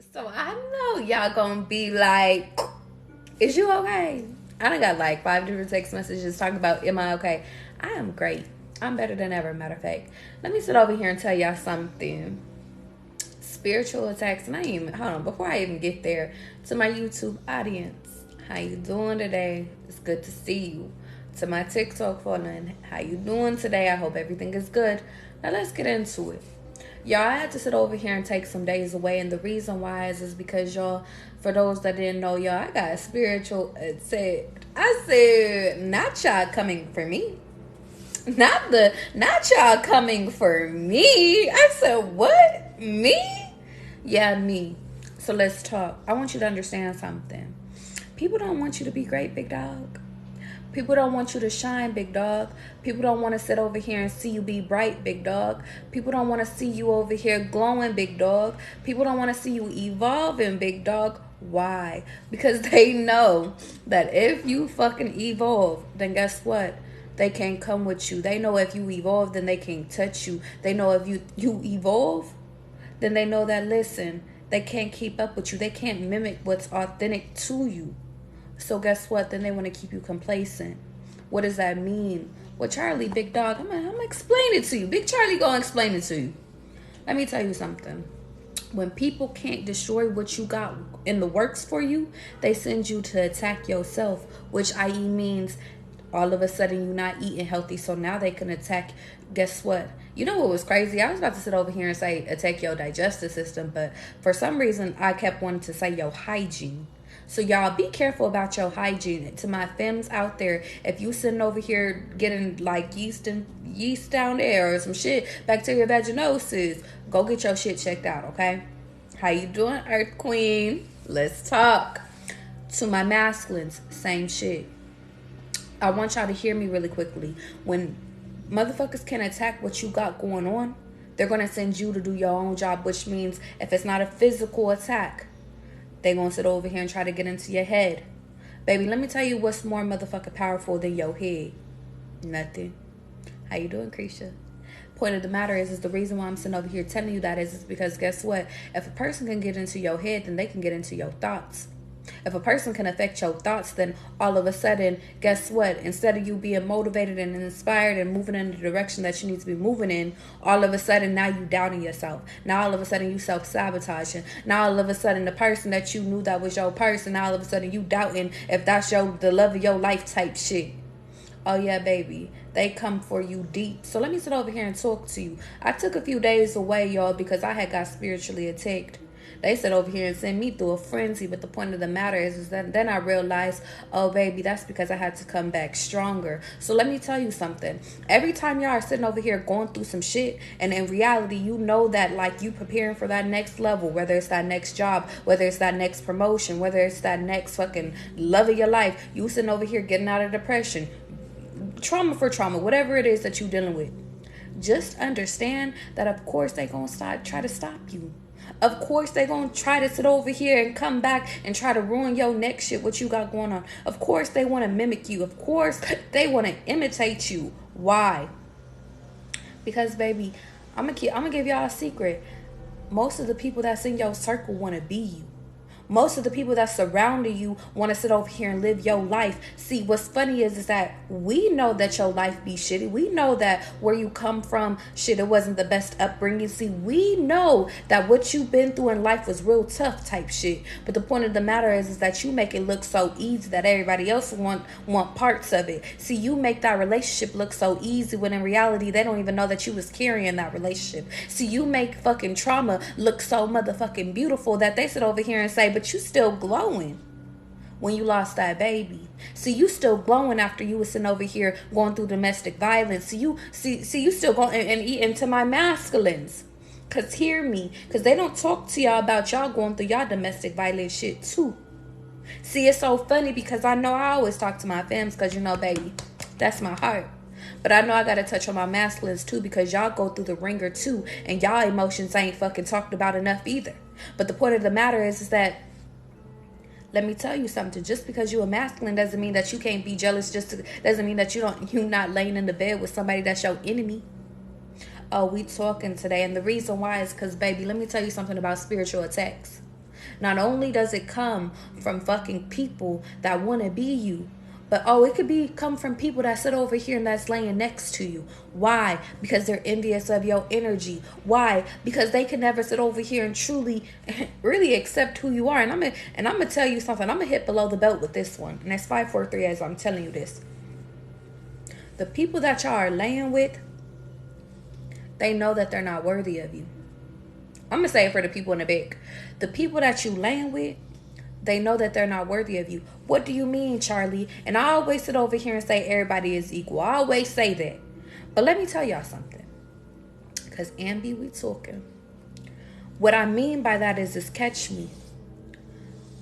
So I know y'all gonna be like, is you okay? I done got like 5 different text messages talking about, am I okay? I am great. I'm better than ever, matter of fact. Let me sit over here and tell y'all something. Spiritual attacks, and I ain't even, hold on, before I even get there, to my YouTube audience, how you doing today? It's good to see you. To my TikTok following, how you doing today? I hope everything is good. Now let's get into it. Y'all, I had to sit over here and take some days away, and the reason why is because y'all, for those that didn't know, y'all, I got spiritual attack. I said, not y'all coming for me. Not y'all coming for me. I said, what? Me? Yeah, me. So let's talk. I want you to understand something. People don't want you to be great, big dog. People don't want you to shine, big dog. People don't want to sit over here and see you be bright, big dog. People don't want to see you over here glowing, big dog. People don't want to see you evolving, big dog. Why? Because they know that if you fucking evolve, then guess what? They can't come with you. They know if you evolve, then they can't touch you. They know if you evolve, then they know that, listen, they can't keep up with you. They can't mimic what's authentic to you. So guess what? Then they want to keep you complacent. What does that mean? Well, Charlie, big dog, I'm gonna explain it to you. Big Charlie gonna explain it to you. Let me tell you something. When people can't destroy what you got in the works for you, they send you to attack yourself, which i.e. means all of a sudden you're not eating healthy, so now they can attack. Guess what? You know what was crazy? I was about to sit over here and say attack your digestive system, but for some reason I kept wanting to say your hygiene. So y'all be careful about your hygiene. To my femmes out there, if you sitting over here getting like yeast down there or some shit, bacteria vaginosis, go get your shit checked out, okay? How you doing, Earth Queen? Let's talk. To my masculines, same shit. I want y'all to hear me really quickly. When motherfuckers can attack what you got going on, they're going to send you to do your own job, which means if it's not a physical attack, they gonna sit over here and try to get into your head. Baby, let me tell you what's more motherfucking powerful than your head. Nothing. How you doing, Krisha? Point of the matter is the reason why I'm sitting over here telling you that is because guess what? If a person can get into your head, then they can get into your thoughts. If a person can affect your thoughts, then all of a sudden, guess what? Instead of you being motivated and inspired and moving in the direction that you need to be moving in, all of a sudden now you doubting yourself. Now all of a sudden you self-sabotaging. Now all of a sudden the person that you knew that was your person, now all of a sudden you doubting if that's the love of your life type shit. Oh yeah, baby. They come for you deep. So let me sit over here and talk to you. I took a few days away, y'all, because I had got spiritually attacked. They sit over here and send me through a frenzy, but the point of the matter is that then I realized, oh baby, that's because I had to come back stronger. So let me tell you something. Every time y'all are sitting over here going through some shit, and in reality, you know that like you preparing for that next level, whether it's that next job, whether it's that next promotion, whether it's that next fucking love of your life, you sitting over here getting out of depression, trauma for trauma, whatever it is that you're dealing with. Just understand that of course they gonna try to stop you. Of course they gonna try to sit over here and come back and try to ruin your next shit, what you got going on. Of course they want to mimic you. Of course they want to imitate you. Why? Because baby, I'm gonna give y'all a secret. Most of the people that's in your circle want to be you. Most of the people that surrounding you want to sit over here and live your life. See, what's funny is that we know that your life be shitty. We know that where you come from, shit, it wasn't the best upbringing. See, we know that what you've been through in life was real tough type shit. But the point of the matter is that you make it look so easy that everybody else want parts of it. See, you make that relationship look so easy when in reality, they don't even know that you was carrying that relationship. See, you make fucking trauma look so motherfucking beautiful that they sit over here and say, but you still glowing when you lost that baby. See, you still glowing after you was sitting over here going through domestic violence. See, you still going and eating to my masculines. Cause hear me, cause they don't talk to y'all about y'all going through y'all domestic violence shit too. See, it's so funny because I know I always talk to my fams because you know, baby, that's my heart. But I know I gotta touch on my masculines too because y'all go through the ringer too, and y'all emotions ain't fucking talked about enough either. But the point of the matter is that, let me tell you something. Just because you're a masculine doesn't mean that you can't be jealous. Doesn't mean that you're not laying in the bed with somebody that's your enemy. Oh, we talking today, and the reason why is because, baby, let me tell you something about spiritual attacks. Not only does it come from fucking people that want to be you, but it could come from people that sit over here and that's laying next to you. Why? Because they're envious of your energy. Why? Because they can never sit over here and truly, really accept who you are. And I'm gonna tell you something. I'm gonna hit below the belt with this one, and that's 543 as I'm telling you this. The people that y'all are laying with, they know that they're not worthy of you. I'm gonna say it for the people in the back. The people that you laying with, they know that they're not worthy of you. What do you mean, Charlie? And I always sit over here and say everybody is equal. I always say that. But let me tell y'all something. Because Ambi, we talking. What I mean by that is catch me.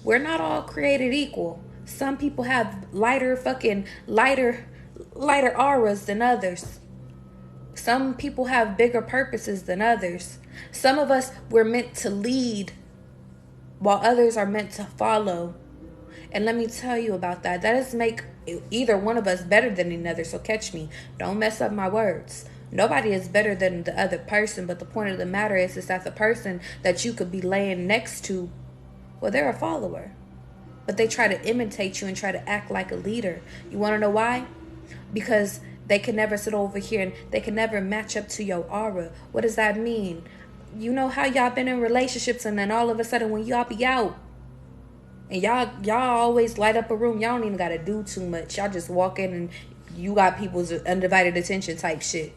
We're not all created equal. Some people have lighter auras than others. Some people have bigger purposes than others. Some of us, we're meant to lead, while others are meant to follow. And let me tell you about that. That doesn't make either one of us better than another. So catch me. Don't mess up my words. Nobody is better than the other person. But the point of the matter is that the person that you could be laying next to, well, they're a follower. But they try to imitate you and try to act like a leader. You want to know why? Because they can never sit over here and they can never match up to your aura. What does that mean? You know how y'all been in relationships and then all of a sudden when y'all be out and y'all always light up a room, y'all don't even gotta do too much. Y'all just walk in and you got people's undivided attention type shit.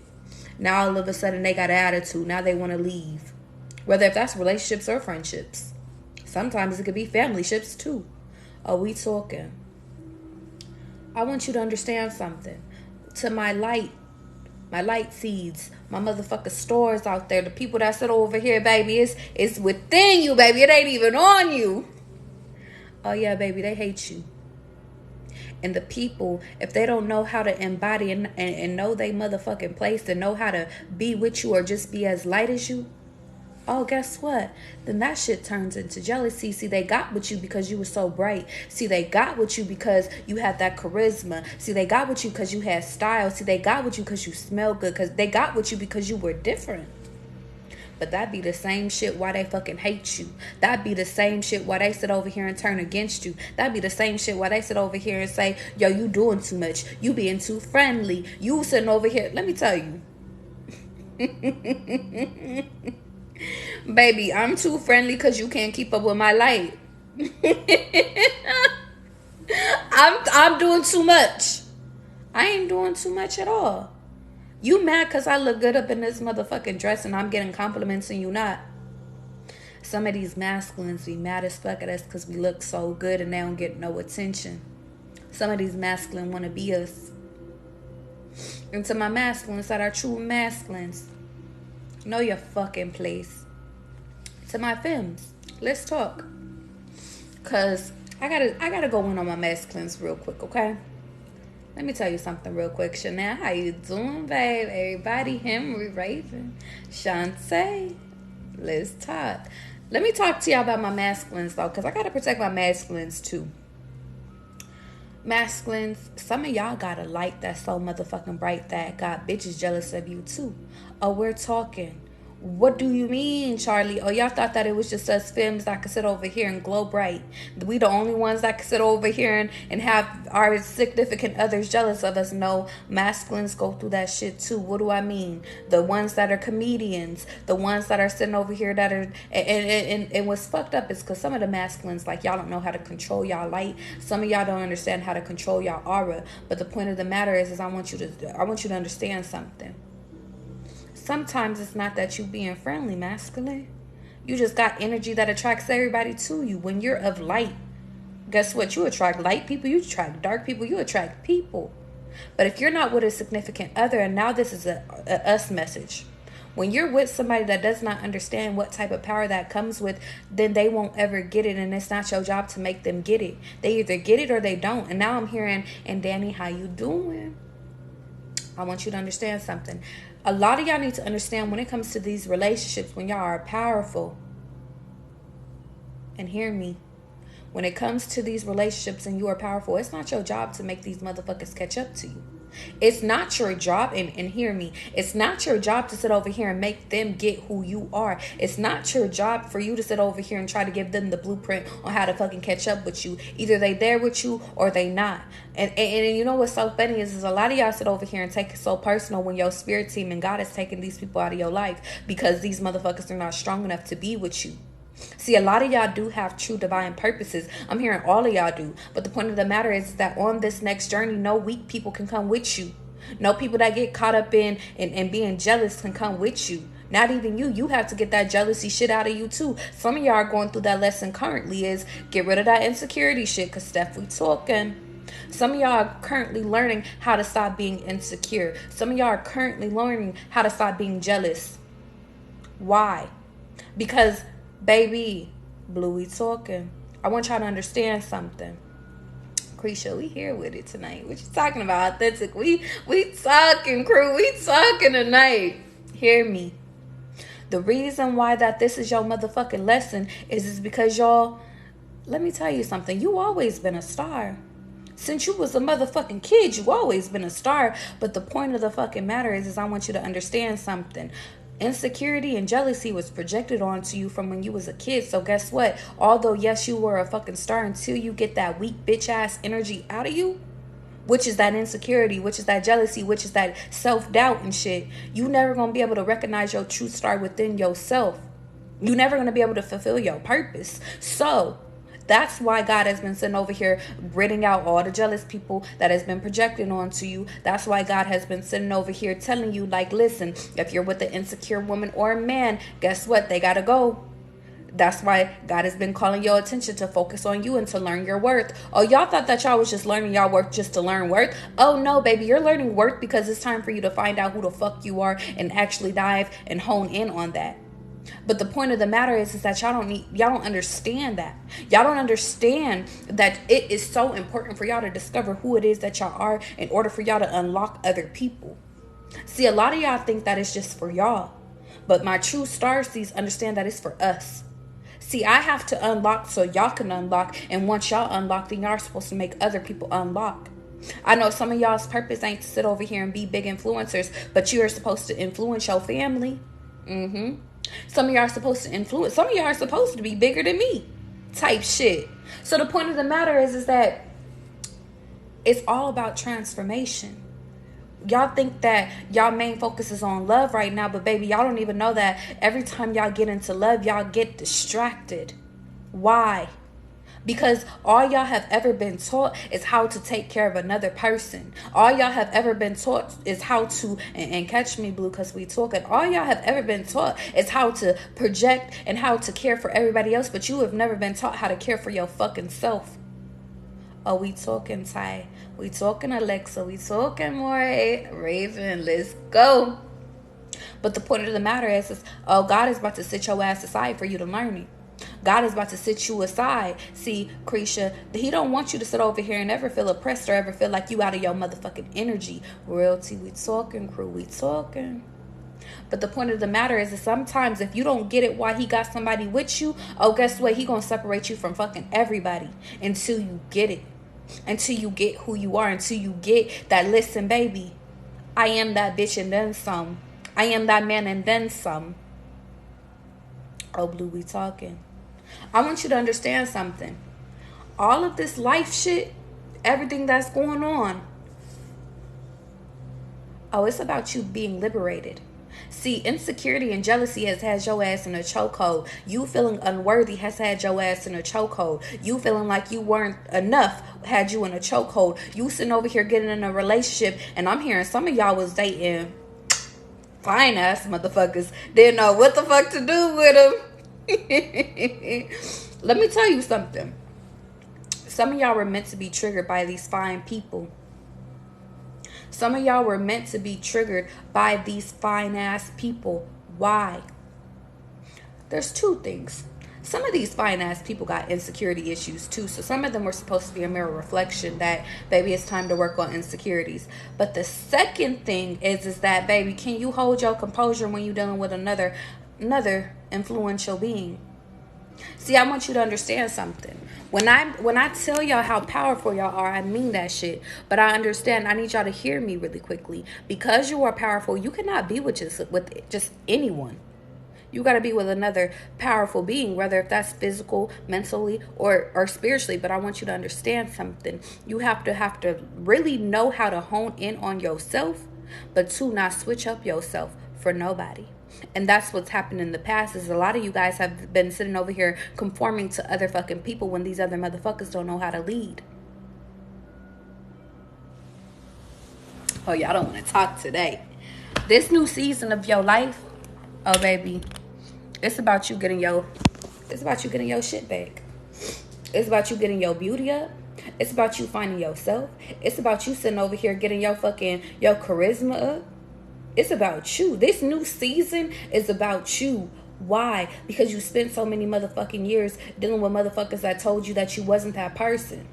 Now all of a sudden they got an attitude. Now they want to leave. Whether if that's relationships or friendships. Sometimes it could be family ships too. Are we talking? I want you to understand something. To my light seeds, my motherfucker stores out there, the people that sit over here, baby, it's within you, baby. It ain't even on you. Oh yeah, baby, they hate you. And the people, if they don't know how to embody and know they motherfucking place and know how to be with you or just be as light as you, oh, guess what? Then that shit turns into jealousy. See, they got with you because you were so bright. See, they got with you because you had that charisma. See, they got with you because you had style. See, they got with you because you smell good. Because they got with you because you were different. But that be the same shit why they fucking hate you. That be the same shit why they sit over here and turn against you. That be the same shit why they sit over here and say, yo, you doing too much. You being too friendly. You sitting over here. Let me tell you. Baby, I'm too friendly because you can't keep up with my light. I'm doing too much. I ain't doing too much at all. You mad because I look good up in this motherfucking dress and I'm getting compliments and you not. Some of these masculines be mad as fuck at us because we look so good and they don't get no attention. Some of these masculines want to be us. And to my masculines that are true masculines, know your fucking place. To my femmes, let's talk. Cause I gotta go in on my masculines real quick, okay? Let me tell you something real quick. Chanel, how you doing, babe? Everybody, Henry, Raven, Shantae. Let's talk. Let me talk to y'all about my masculines, though, because I got to protect my masculines, too. Masculines, some of y'all got a light that's so motherfucking bright that got bitches jealous of you, too. Oh, we're talking. What do you mean, Charlie? Oh, y'all thought that it was just us femmes that could sit over here and glow bright. We the only ones that could sit over here and have our significant others jealous of us. No, masculines go through that shit too. What do I mean? The ones that are comedians, the ones that are sitting over here that are... And what's fucked up is because some of the masculines, like, y'all don't know how to control y'all light. Some of y'all don't understand how to control y'all aura. But the point of the matter is I want you to understand something. Sometimes it's not that you being friendly, masculine. You just got energy that attracts everybody to you. When you're of light, guess what? You attract light people. You attract dark people. You attract people. But if you're not with a significant other, and now this is a us message. When you're with somebody that does not understand what type of power that comes with, then they won't ever get it. And it's not your job to make them get it. They either get it or they don't. And now I'm hearing, and Danny, how you doing? I want you to understand something. A lot of y'all need to understand when it comes to these relationships, when y'all are powerful, and hear me, when it comes to these relationships and you are powerful, it's not your job to make these motherfuckers catch up to you. It's not your job, and hear me, it's not your job to sit over here and make them get who you are. It's not your job for you to sit over here and try to give them the blueprint on how to fucking catch up with you. Either they there with you or they not. And you know what's so funny is a lot of y'all sit over here and take it so personal when your spirit team and God is taking these people out of your life because these motherfuckers are not strong enough to be with you. See, a lot of y'all do have true divine purposes. I'm hearing all of y'all do. But the point of the matter is that on this next journey, no weak people can come with you. No people that get caught up in and being jealous can come with you. Not even you. You have to get that jealousy shit out of you too. Some of y'all are going through that lesson currently is get rid of that insecurity shit because Steph, we talking. Some of y'all are currently learning how to stop being insecure. Some of y'all are currently learning how to stop being jealous. Why? Because baby, Blue, we talking. I want y'all to understand something. Creesha, we here with it tonight. What you talking about? Authentic. We talking, crew. We talking tonight. Hear me. The reason why that this is your motherfucking lesson is because y'all, let me tell you something. You always been a star. Since you was a motherfucking kid, you always been a star. But the point of the fucking matter is I want you to understand something. Insecurity and jealousy was projected onto you from when you was a kid. So guess what? Although, yes, you were a fucking star, until you get that weak bitch ass energy out of you, which is that insecurity, which is that jealousy, which is that self-doubt and shit, you never gonna be able to recognize your true star within yourself. You never gonna be able to fulfill your purpose. So that's why God has been sitting over here ridding out all the jealous people that has been projected onto you. That's why God has been sitting over here telling you, like, listen, if you're with an insecure woman or a man, guess what? They gotta go. That's why God has been calling your attention to focus on you and to learn your worth. Oh, y'all thought that y'all was just learning y'all worth just to learn worth? Oh, no, baby. You're learning worth because it's time for you to find out who the fuck you are and actually dive and hone in on that. But the point of the matter is that y'all don't understand that. Y'all don't understand that it is so important for y'all to discover who it is that y'all are in order for y'all to unlock other people. See, a lot of y'all think that it's just for y'all. But my true star seeds understand that it's for us. See, I have to unlock so y'all can unlock. And once y'all unlock, then y'all are supposed to make other people unlock. I know some of y'all's purpose ain't to sit over here and be big influencers, but you are supposed to influence your family. Some of y'all are supposed to influence. Some of y'all are supposed to be bigger than me type shit. So the point of the matter is that it's all about transformation. Y'all think that y'all main focus is on love right now, but baby, y'all don't even know that every time y'all get into love, y'all get distracted. Why? Because all y'all have ever been taught is how to take care of another person. All y'all have ever been taught is how to, and catch me, Blue, because we talking. All y'all have ever been taught is how to project and how to care for everybody else, but you have never been taught how to care for your fucking self. Oh, we talking, Ty. We talking, Alexa. We talking, more Raven. Let's go. But the point of the matter is, oh, God is about to sit your ass aside for you to learn it. God is about to sit you aside. See, Creesha, he don't want you to sit over here and ever feel oppressed or ever feel like you out of your motherfucking energy. Royalty, we talking, crew, we talking. But the point of the matter is that sometimes if you don't get it why he got somebody with you, oh, guess what? He gonna separate you from fucking everybody until you get it. Until you get who you are. Until you get that, listen, baby, I am that bitch and then some. I am that man and then some. Oh, Blue, we talking. I want you to understand something. All of this life shit, everything that's going on, oh, it's about you being liberated. See, insecurity and jealousy has had your ass in a chokehold. You feeling unworthy has had your ass in a chokehold. You feeling like you weren't enough had you in a chokehold. You sitting over here getting in a relationship, and I'm hearing some of y'all was dating fine ass motherfuckers. Didn't know what the fuck to do with them. Let me tell you something. Some of y'all were meant to be triggered by these fine people. Some of y'all were meant to be triggered by these fine ass people. Why? There's two things. Some of these fine ass people got insecurity issues too. So some of them were supposed to be a mirror reflection that, baby, it's time to work on insecurities. But the second thing is that, baby, can you hold your composure when you're dealing with another influential being? See, I want you to understand something. When I tell y'all how powerful y'all are, I mean that shit. But I understand. I need y'all to hear me really quickly. Because you are powerful, you cannot be with just anyone. You got to be with another powerful being, whether if that's physical, mentally, or spiritually. But I want you to understand something. You have to really know how to hone in on yourself, but to not switch up yourself for nobody. And that's what's happened in the past, is a lot of you guys have been sitting over here conforming to other fucking people when these other motherfuckers don't know how to lead. Oh, y'all don't want to talk today. This new season of your life, oh baby, it's about you getting your shit back. It's about you getting your beauty up. It's about you finding yourself. It's about you sitting over here getting your charisma up. It's about you. This new season is about you. Why? Because you spent so many motherfucking years dealing with motherfuckers that told you that you wasn't that person.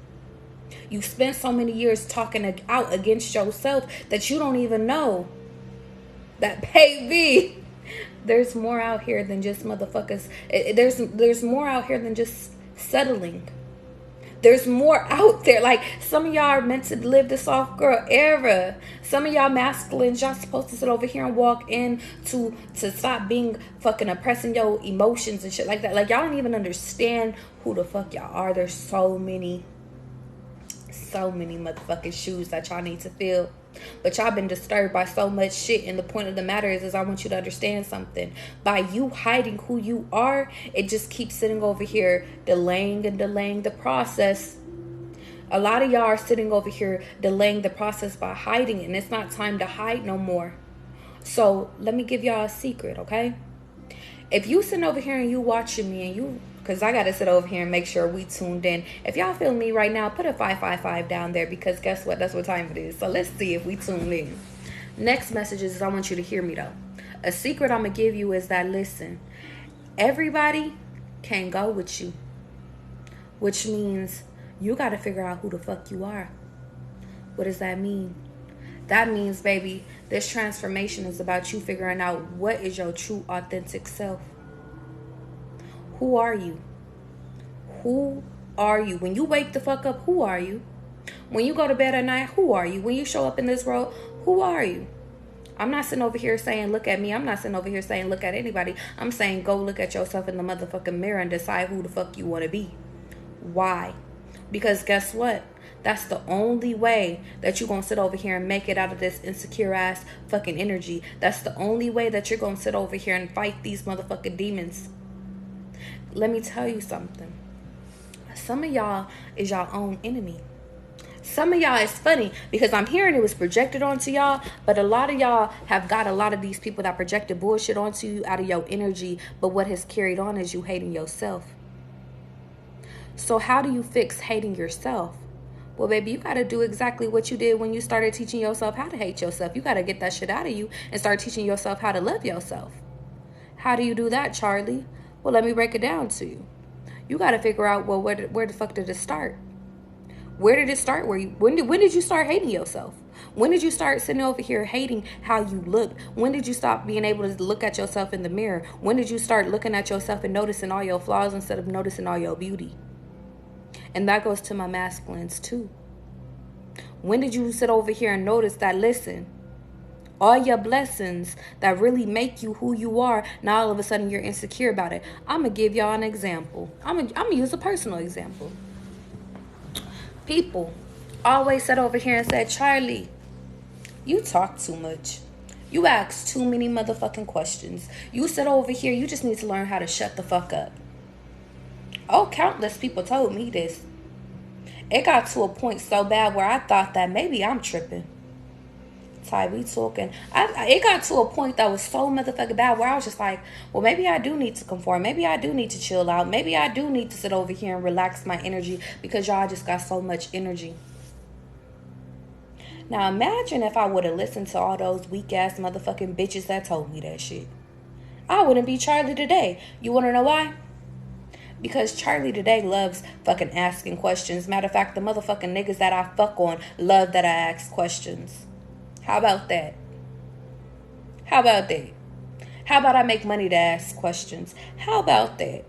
You spent so many years talking out against yourself that you don't even know that, baby, there's more out here than just motherfuckers. There's more out here than just settling. There's more out there. Like, some of y'all are meant to live the soft girl era. Some of y'all masculines, y'all supposed to sit over here and walk in to stop being fucking oppressing your emotions and shit like that. Like, y'all don't even understand who the fuck y'all are. There's so many motherfucking shoes that y'all need to fill. But y'all been disturbed by so much shit, and the point of the matter is I want you to understand something. By you hiding who you are, it just keeps sitting over here delaying the process. A lot of y'all are sitting over here delaying the process by hiding it, and it's not time to hide no more. So let me give y'all a secret, okay? If you sitting over here and you watching me and you, because I got to sit over here and make sure we tuned in. If y'all feel me right now, put a 555 down there, because guess what? That's what time it is. So let's see if we tuned in. Next message is I want you to hear me, though. A secret I'm going to give you is that, listen, everybody can go with you, which means you got to figure out who the fuck you are. What does that mean? That means, baby, this transformation is about you figuring out what is your true, authentic self. Who are you? Who are you? When you wake the fuck up, who are you? When you go to bed at night, who are you? When you show up in this world, who are you? I'm not sitting over here saying, look at me. I'm not sitting over here saying, look at anybody. I'm saying, go look at yourself in the motherfucking mirror and decide who the fuck you want to be. Why? Because guess what? That's the only way that you're going to sit over here and make it out of this insecure ass fucking energy. That's the only way that you're going to sit over here and fight these motherfucking demons. Let me tell you something. Some of y'all is y'all own enemy. Some of y'all, is funny because I'm hearing it was projected onto y'all, but a lot of y'all have got a lot of these people that projected bullshit onto you out of your energy, but what has carried on is you hating yourself. So how do you fix hating yourself? Well, baby, you got to do exactly what you did when you started teaching yourself how to hate yourself. You got to get that shit out of you and start teaching yourself how to love yourself. How do you do that, Charlie? Well, let me break it down to you. You got to figure out, well, where the fuck did it start? Where did it start? When did you start hating yourself? When did you start sitting over here hating how you looked? When did you stop being able to look at yourself in the mirror? When did you start looking at yourself and noticing all your flaws instead of noticing all your beauty? And that goes to my masculines too. When did you sit over here and notice that, listen, all your blessings that really make you who you are, now all of a sudden you're insecure about it? I'm going to give y'all an example. I'm going to use a personal example. People always sat over here and said, Charlie, you talk too much. You ask too many motherfucking questions. You sit over here, you just need to learn how to shut the fuck up. Oh, countless people told me this. It got to a point so bad where I thought that maybe I'm tripping. Ty, we talking. It got to a point that was so motherfucking bad where I was just like, well, maybe I do need to conform. Maybe I do need to chill out. Maybe I do need to sit over here and relax my energy because y'all just got so much energy. Now imagine if I would have listened to all those weak ass motherfucking bitches that told me that shit. I wouldn't be Charlie today. You want to know why? Because Charlie today loves fucking asking questions. Matter of fact, the motherfucking niggas that I fuck on love that I ask questions. How about that? How about that? How about I make money to ask questions? How about that?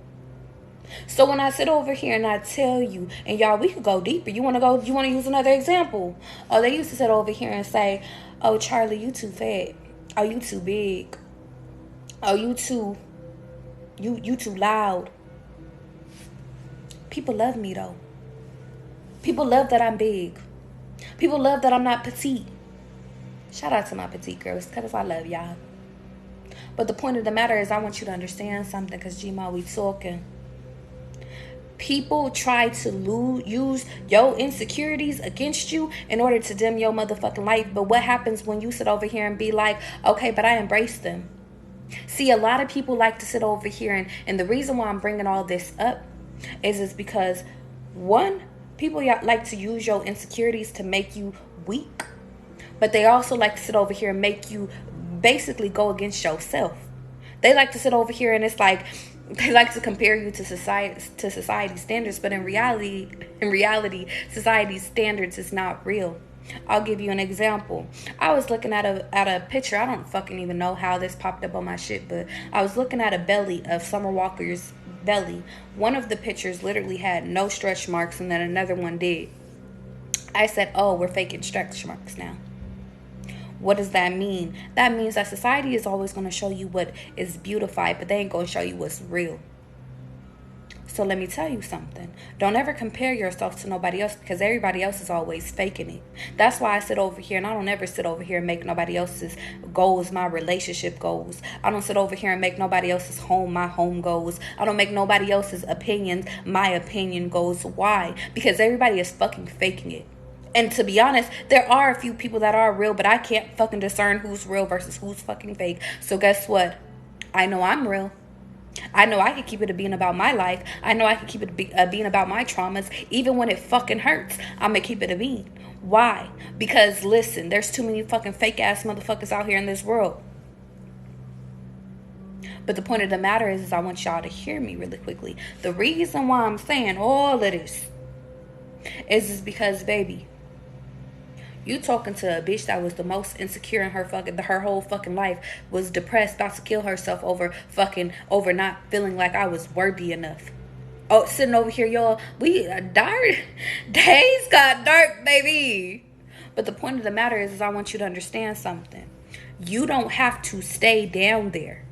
So when I sit over here and I tell you, and y'all, we could go deeper. You want to use another example? Oh, they used to sit over here and say, oh, Charlie, you too fat. Oh, you too big. Oh, you too loud. People love me, though. People love that I'm big. People love that I'm not petite. Shout out to my petite girls, because I love y'all. But the point of the matter is I want you to understand something, because Gma, we talking. People try to use your insecurities against you in order to dim your motherfucking life. But what happens when you sit over here and be like, okay, but I embrace them? See, a lot of people like to sit over here, and the reason why I'm bringing all this up is because, one, people like to use your insecurities to make you weak. But they also like to sit over here and make you basically go against yourself. They like to sit over here and it's like, they like to compare you to society standards, but in reality, society's standards is not real. I'll give you an example. I was looking at a picture. I don't fucking even know how this popped up on my shit, but I was looking at a belly of Summer Walker's belly. One of the pictures literally had no stretch marks, and then another one did. I said, oh, we're faking stretch marks now. What does that mean? That means that society is always going to show you what is beautified, but they ain't going to show you what's real. So let me tell you something. Don't ever compare yourself to nobody else, because everybody else is always faking it. That's why I sit over here and I don't ever sit over here and make nobody else's goals my relationship goals. I don't sit over here and make nobody else's home my home goals. I don't make nobody else's opinions my opinion goals. Why? Because everybody is fucking faking it. And to be honest, there are a few people that are real, but I can't fucking discern who's real versus who's fucking fake. So guess what? I know I'm real. I know I can keep it a being about my life. I know I can keep it a being about my traumas. Even when it fucking hurts, I'm going to keep it a being. Why? Because listen, there's too many fucking fake ass motherfuckers out here in this world. But the point of the matter is I want y'all to hear me really quickly. The reason why I'm saying all of this is because, baby, you talking to a bitch that was the most insecure in her whole fucking life, was depressed, about to kill herself over not feeling like I was worthy enough. Oh, sitting over here, y'all, we dark days got dark, baby. But the point of the matter is I want you to understand something. You don't have to stay down there.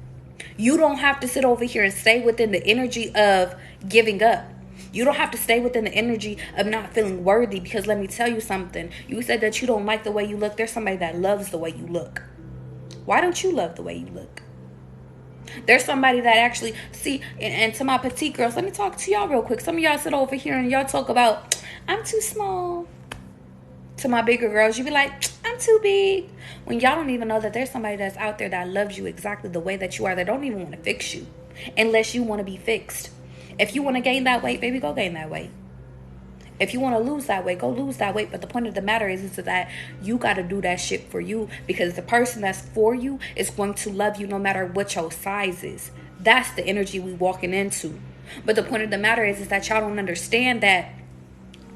You don't have to sit over here and stay within the energy of giving up. You don't have to stay within the energy of not feeling worthy, because let me tell you something. You said that you don't like the way you look. There's somebody that loves the way you look. Why don't you love the way you look? There's somebody that actually, see, and to my petite girls, let me talk to y'all real quick. Some of y'all sit over here and y'all talk about, I'm too small. To my bigger girls, you be like, I'm too big. When y'all don't even know that there's somebody that's out there that loves you exactly the way that you are. They don't even want to fix you unless you want to be fixed. If you want to gain that weight, baby, go gain that weight. If you want to lose that weight, go lose that weight. But the point of the matter is that you got to do that shit for you, because the person that's for you is going to love you no matter what your size is. That's the energy we walking into. But the point of the matter is that y'all don't understand that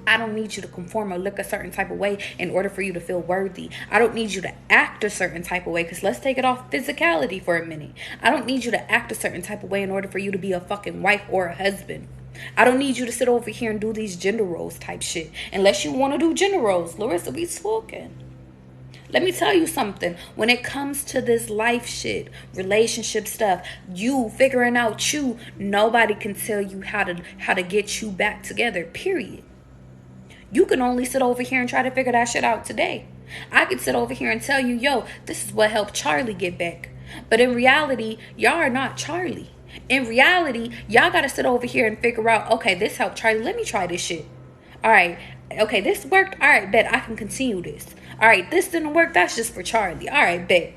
I don't need you to conform or look a certain type of way in order for you to feel worthy. I don't need you to act a certain type of way, because let's take it off physicality for a minute. I don't need you to act a certain type of way in order for you to be a fucking wife or a husband. I don't need you to sit over here and do these gender roles type shit. Unless you want to do gender roles. Larissa, we talking. Let me tell you something. When it comes to this life shit, relationship stuff, you figuring out you, nobody can tell you how to get you back together, period. You can only sit over here and try to figure that shit out today. I could sit over here and tell you, yo, this is what helped Charlie get back. But in reality, y'all are not Charlie. In reality, y'all got to sit over here and figure out, okay, this helped Charlie. Let me try this shit. All right. Okay, this worked. All right, bet I can continue this. All right, this didn't work. That's just for Charlie. All right, bet.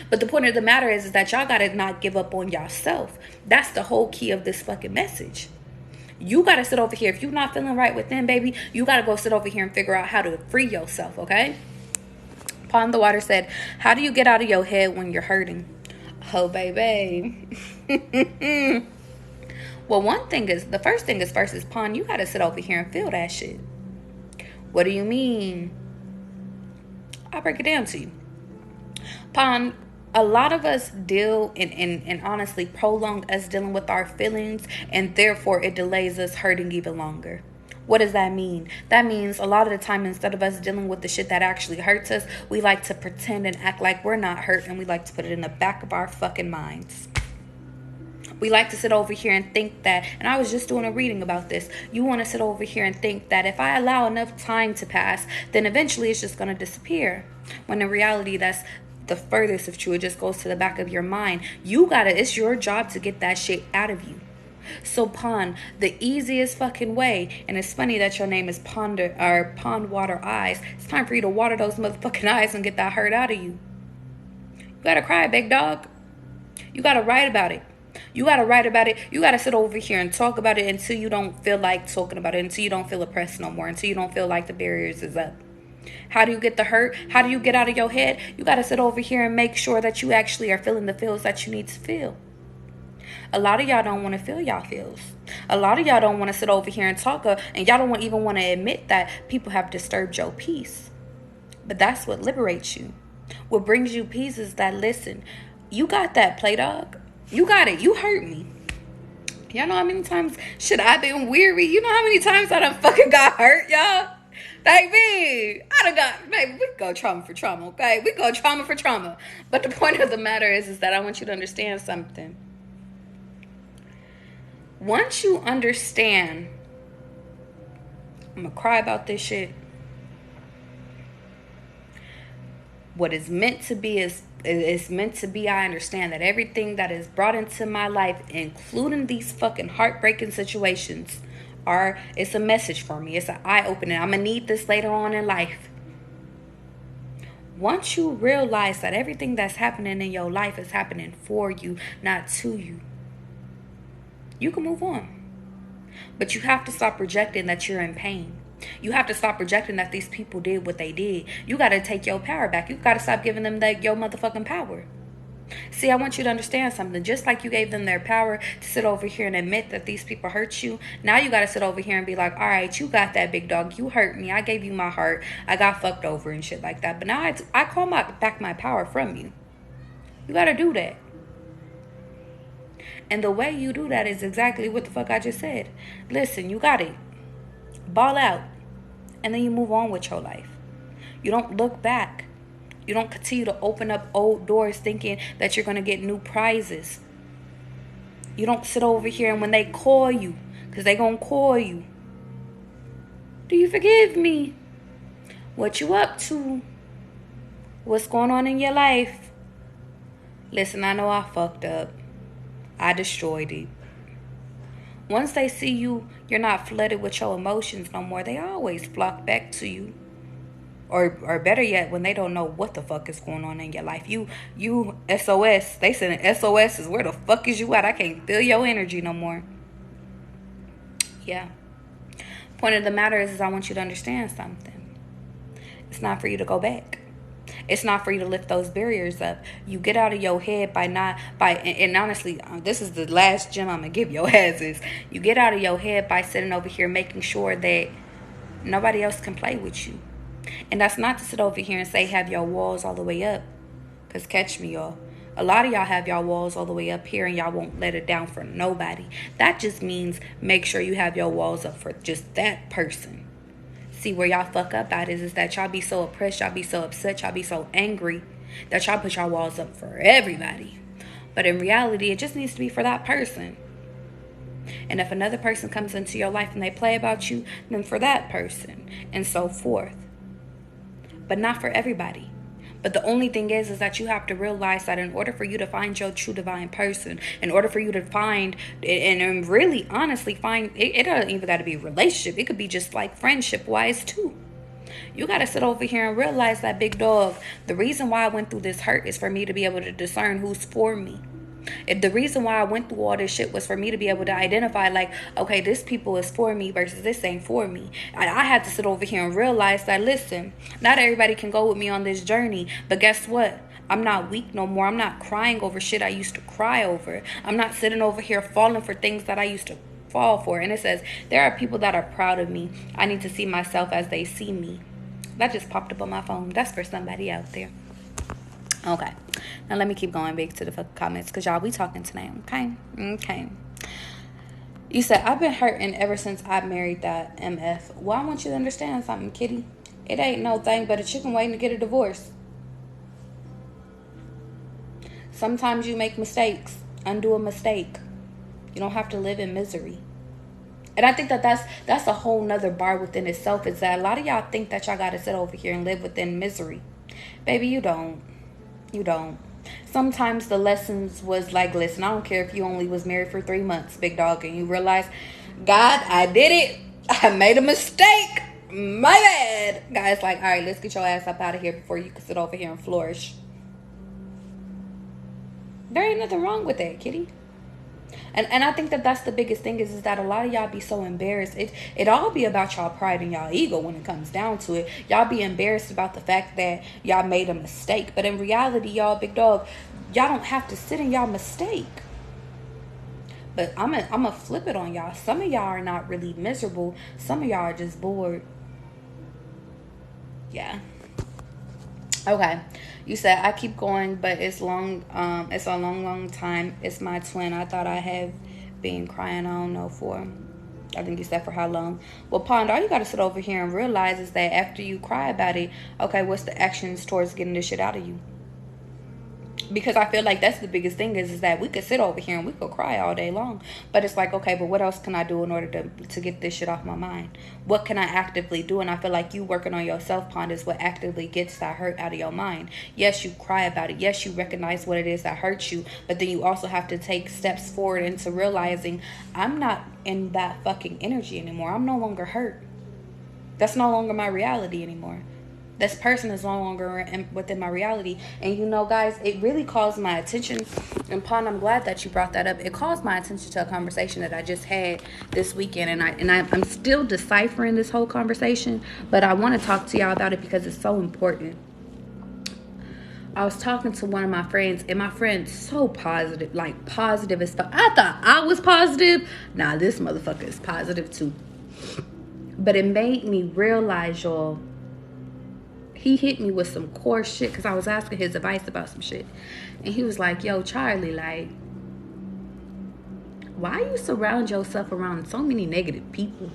But the point of the matter is that y'all got to not give up on yourself. That's the whole key of this fucking message. You got to sit over here. If you're not feeling right within, baby, you got to go sit over here and figure out how to free yourself, okay? Pond the Water said, how do you get out of your head when you're hurting? Oh, baby. Well, the first thing is first is, Pond, you got to sit over here and feel that shit. What do you mean? I'll break it down to you. Pond, A lot of us deal and honestly prolong us dealing with our feelings, and therefore it delays us hurting even longer. What does that mean? That means a lot of the time, instead of us dealing with the shit that actually hurts us, we like to pretend and act like we're not hurt, and we like to put it in the back of our fucking minds. We like to sit over here and think that, and I was just doing a reading about this, you want to sit over here and think that if I allow enough time to pass, then eventually it's just going to disappear. When in reality, that's the furthest of true. It just goes to the back of your mind. It's your job to get that shit out of you. So Pond, the easiest fucking way, and it's funny that your name is Pond Water Eyes. It's time for you to water those motherfucking eyes and get that hurt out of you. You gotta cry, big dog. You gotta write about it. You gotta write about it. You gotta sit over here and talk about it until you don't feel like talking about it, until you don't feel oppressed no more, until you don't feel like the barriers is up. How do you get the hurt? How do you get out of your head? You gotta sit over here and make sure that you actually are feeling the feels that you need to feel. A lot of y'all don't want to feel y'all feels. A lot of y'all don't want to sit over here and talk, and y'all don't even want to admit that people have disturbed your peace. But that's what liberates you. What brings you peace is that, listen, you got that, play dog. You got it. You hurt me. Y'all know how many times shit I've been weary? You know how many times I done fucking got hurt, y'all? Baby, we go trauma for trauma, okay? We go trauma for trauma. But the point of the matter is that I want you to understand something. Once you understand, I'm gonna cry about this shit. What is meant to be is meant to be. I understand that everything that is brought into my life, including these fucking heartbreaking situations, it's a message for me. It's an eye-opener. I'm gonna need this later on in life. Once you realize that everything that's happening in your life is happening for you, not to you, you can move on. But you have to stop projecting that you're in pain. You have to stop projecting that these people did what they did. You got to take your power back. You got to stop giving them your motherfucking power. See, I want you to understand something. Just like you gave them their power to sit over here and admit that these people hurt you, now you got to sit over here and be like, all right, you got that, big dog. You hurt me. I gave you my heart. I got fucked over and shit like that. But now I call back my power from you. You got to do that. And the way you do that is exactly what the fuck I just said. Listen, you got it. Ball out. And then you move on with your life. You don't look back. You don't continue to open up old doors thinking that you're going to get new prizes. You don't sit over here and when they call you, because they going to call you, do you forgive me? What you up to? What's going on in your life? Listen, I know I fucked up. I destroyed it. Once they see you're not flooded with your emotions no more, they always flock back to you. Or better yet, when they don't know what the fuck is going on in your life. You SOS. They send an SOS is where the fuck is you at? I can't feel your energy no more. Yeah. Point of the matter is I want you to understand something. It's not for you to go back. It's not for you to lift those barriers up. You get out of your head and honestly, this is the last gem I'm going to give your ass is. You get out of your head by sitting over here making sure that nobody else can play with you. And that's not to sit over here and say have your walls all the way up. Because catch me, y'all. A lot of y'all have y'all walls all the way up here and y'all won't let it down for nobody. That just means make sure you have your walls up for just that person. See, where y'all fuck up at is that y'all be so oppressed, y'all be so upset, y'all be so angry that y'all put y'all walls up for everybody. But in reality, it just needs to be for that person. And if another person comes into your life and they play about you, then for that person and so forth. But not for everybody. But the only thing is that you have to realize that in order for you to find your true divine person, in order for you to find and really honestly find, it doesn't even got to be a relationship. It could be just like friendship wise too. You got to sit over here and realize that, big dog, the reason why I went through this hurt is for me to be able to discern who's for me. The reason why I went through all this shit was for me to be able to identify, like, okay, this people is for me versus this ain't for me. I had to sit over here and realize that, listen, not everybody can go with me on this journey. But guess what? I'm not weak no more. I'm not crying over shit I used to cry over. I'm not sitting over here falling for things that I used to fall for. And it says, there are people that are proud of me. I need to see myself as they see me. That just popped up on my phone. That's for somebody out there. Okay. Now let me keep going back to the fucking comments, because y'all, we talking tonight. Okay. You said, I've been hurting ever since I married that MF. Well, I want you to understand something, kitty. It ain't no thing but a chicken waiting to get a divorce. Sometimes you make mistakes. Undo a mistake. You don't have to live in misery. And I think that that's a whole nother bar within itself, is that a lot of y'all think that y'all got to sit over here and live within misery. Baby, you don't. You don't. Sometimes the lessons was like, listen, I don't care if you only was married for 3 months, big dog, and you realize, God, I did it. I made a mistake. My bad. God's like, all right, let's get your ass up out of here before you can sit over here and flourish. There ain't nothing wrong with that, kitty. And I think that that's the biggest thing is that a lot of y'all be so embarrassed. It all be about y'all pride and y'all ego when it comes down to it. Y'all be embarrassed about the fact that y'all made a mistake. But in reality, y'all, big dog, y'all don't have to sit in y'all mistake. But I'm a flip it on y'all. Some of y'all are not really miserable. Some of y'all are just bored. Yeah. Okay. You said, I keep going, but it's long. It's a long time. It's my twin. I thought I have been crying. I don't know for. I think you said for how long. Well, Pond, all you got to sit over here and realize is that after you cry about it, okay, what's the actions towards getting this shit out of you? Because I feel like that's the biggest thing is that we could sit over here and we could cry all day long. But it's like, okay, but what else can I do in order to get this shit off my mind? What can I actively do? And I feel like you working on yourself, Pond, is what actively gets that hurt out of your mind. Yes, you cry about it. Yes, you recognize what it is that hurts you. But then you also have to take steps forward into realizing I'm not in that fucking energy anymore. I'm no longer hurt. That's no longer my reality anymore. This person is no longer within my reality. And you know, guys, it really calls my attention. And Pond, I'm glad that you brought that up. It calls my attention to a conversation that I just had this weekend. And I'm still deciphering this whole conversation. But I want to talk to y'all about it because it's so important. I was talking to one of my friends. And my friend's so positive. Like, positive as fuck. I thought I was positive. Nah, this motherfucker is positive too. But it made me realize, y'all, he hit me with some core shit because I was asking his advice about some shit. And he was like, yo, Charlie, like, why you surround yourself around so many negative people?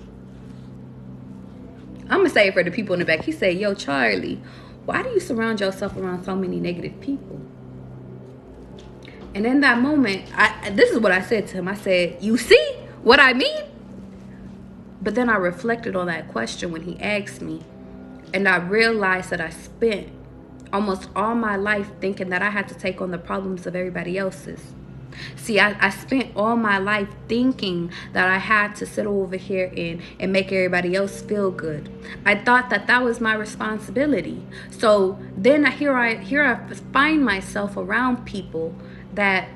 I'm going to say it for the people in the back. He said, yo, Charlie, why do you surround yourself around so many negative people? And in that moment, this is what I said to him. I said, you see what I mean? But then I reflected on that question when he asked me. And I realized that I spent almost all my life thinking that I had to take on the problems of everybody else's. See, I spent all my life thinking that I had to sit over here and make everybody else feel good. I thought that that was my responsibility. So then here I find myself around people that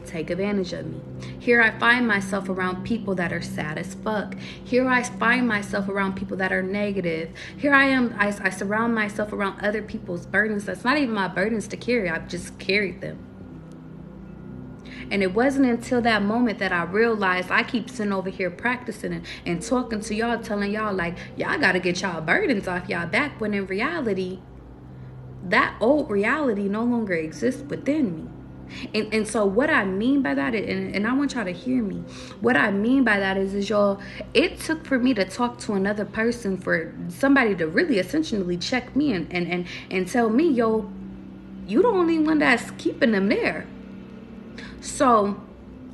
take advantage of me. Here I find myself around people that are sad as fuck. Here I find myself around people that are negative. Here I surround myself around other people's burdens. That's not even my burdens to carry. I've just carried them. And it wasn't until that moment that I realized I keep sitting over here practicing and talking to y'all, telling y'all like, y'all got to get y'all burdens off y'all back, when in reality, that old reality no longer exists within me. And so what I mean by that, and I want y'all to hear me, what I mean by that is y'all, it took for me to talk to another person, for somebody to really essentially check me and tell me, yo, you the only one that's keeping them there. So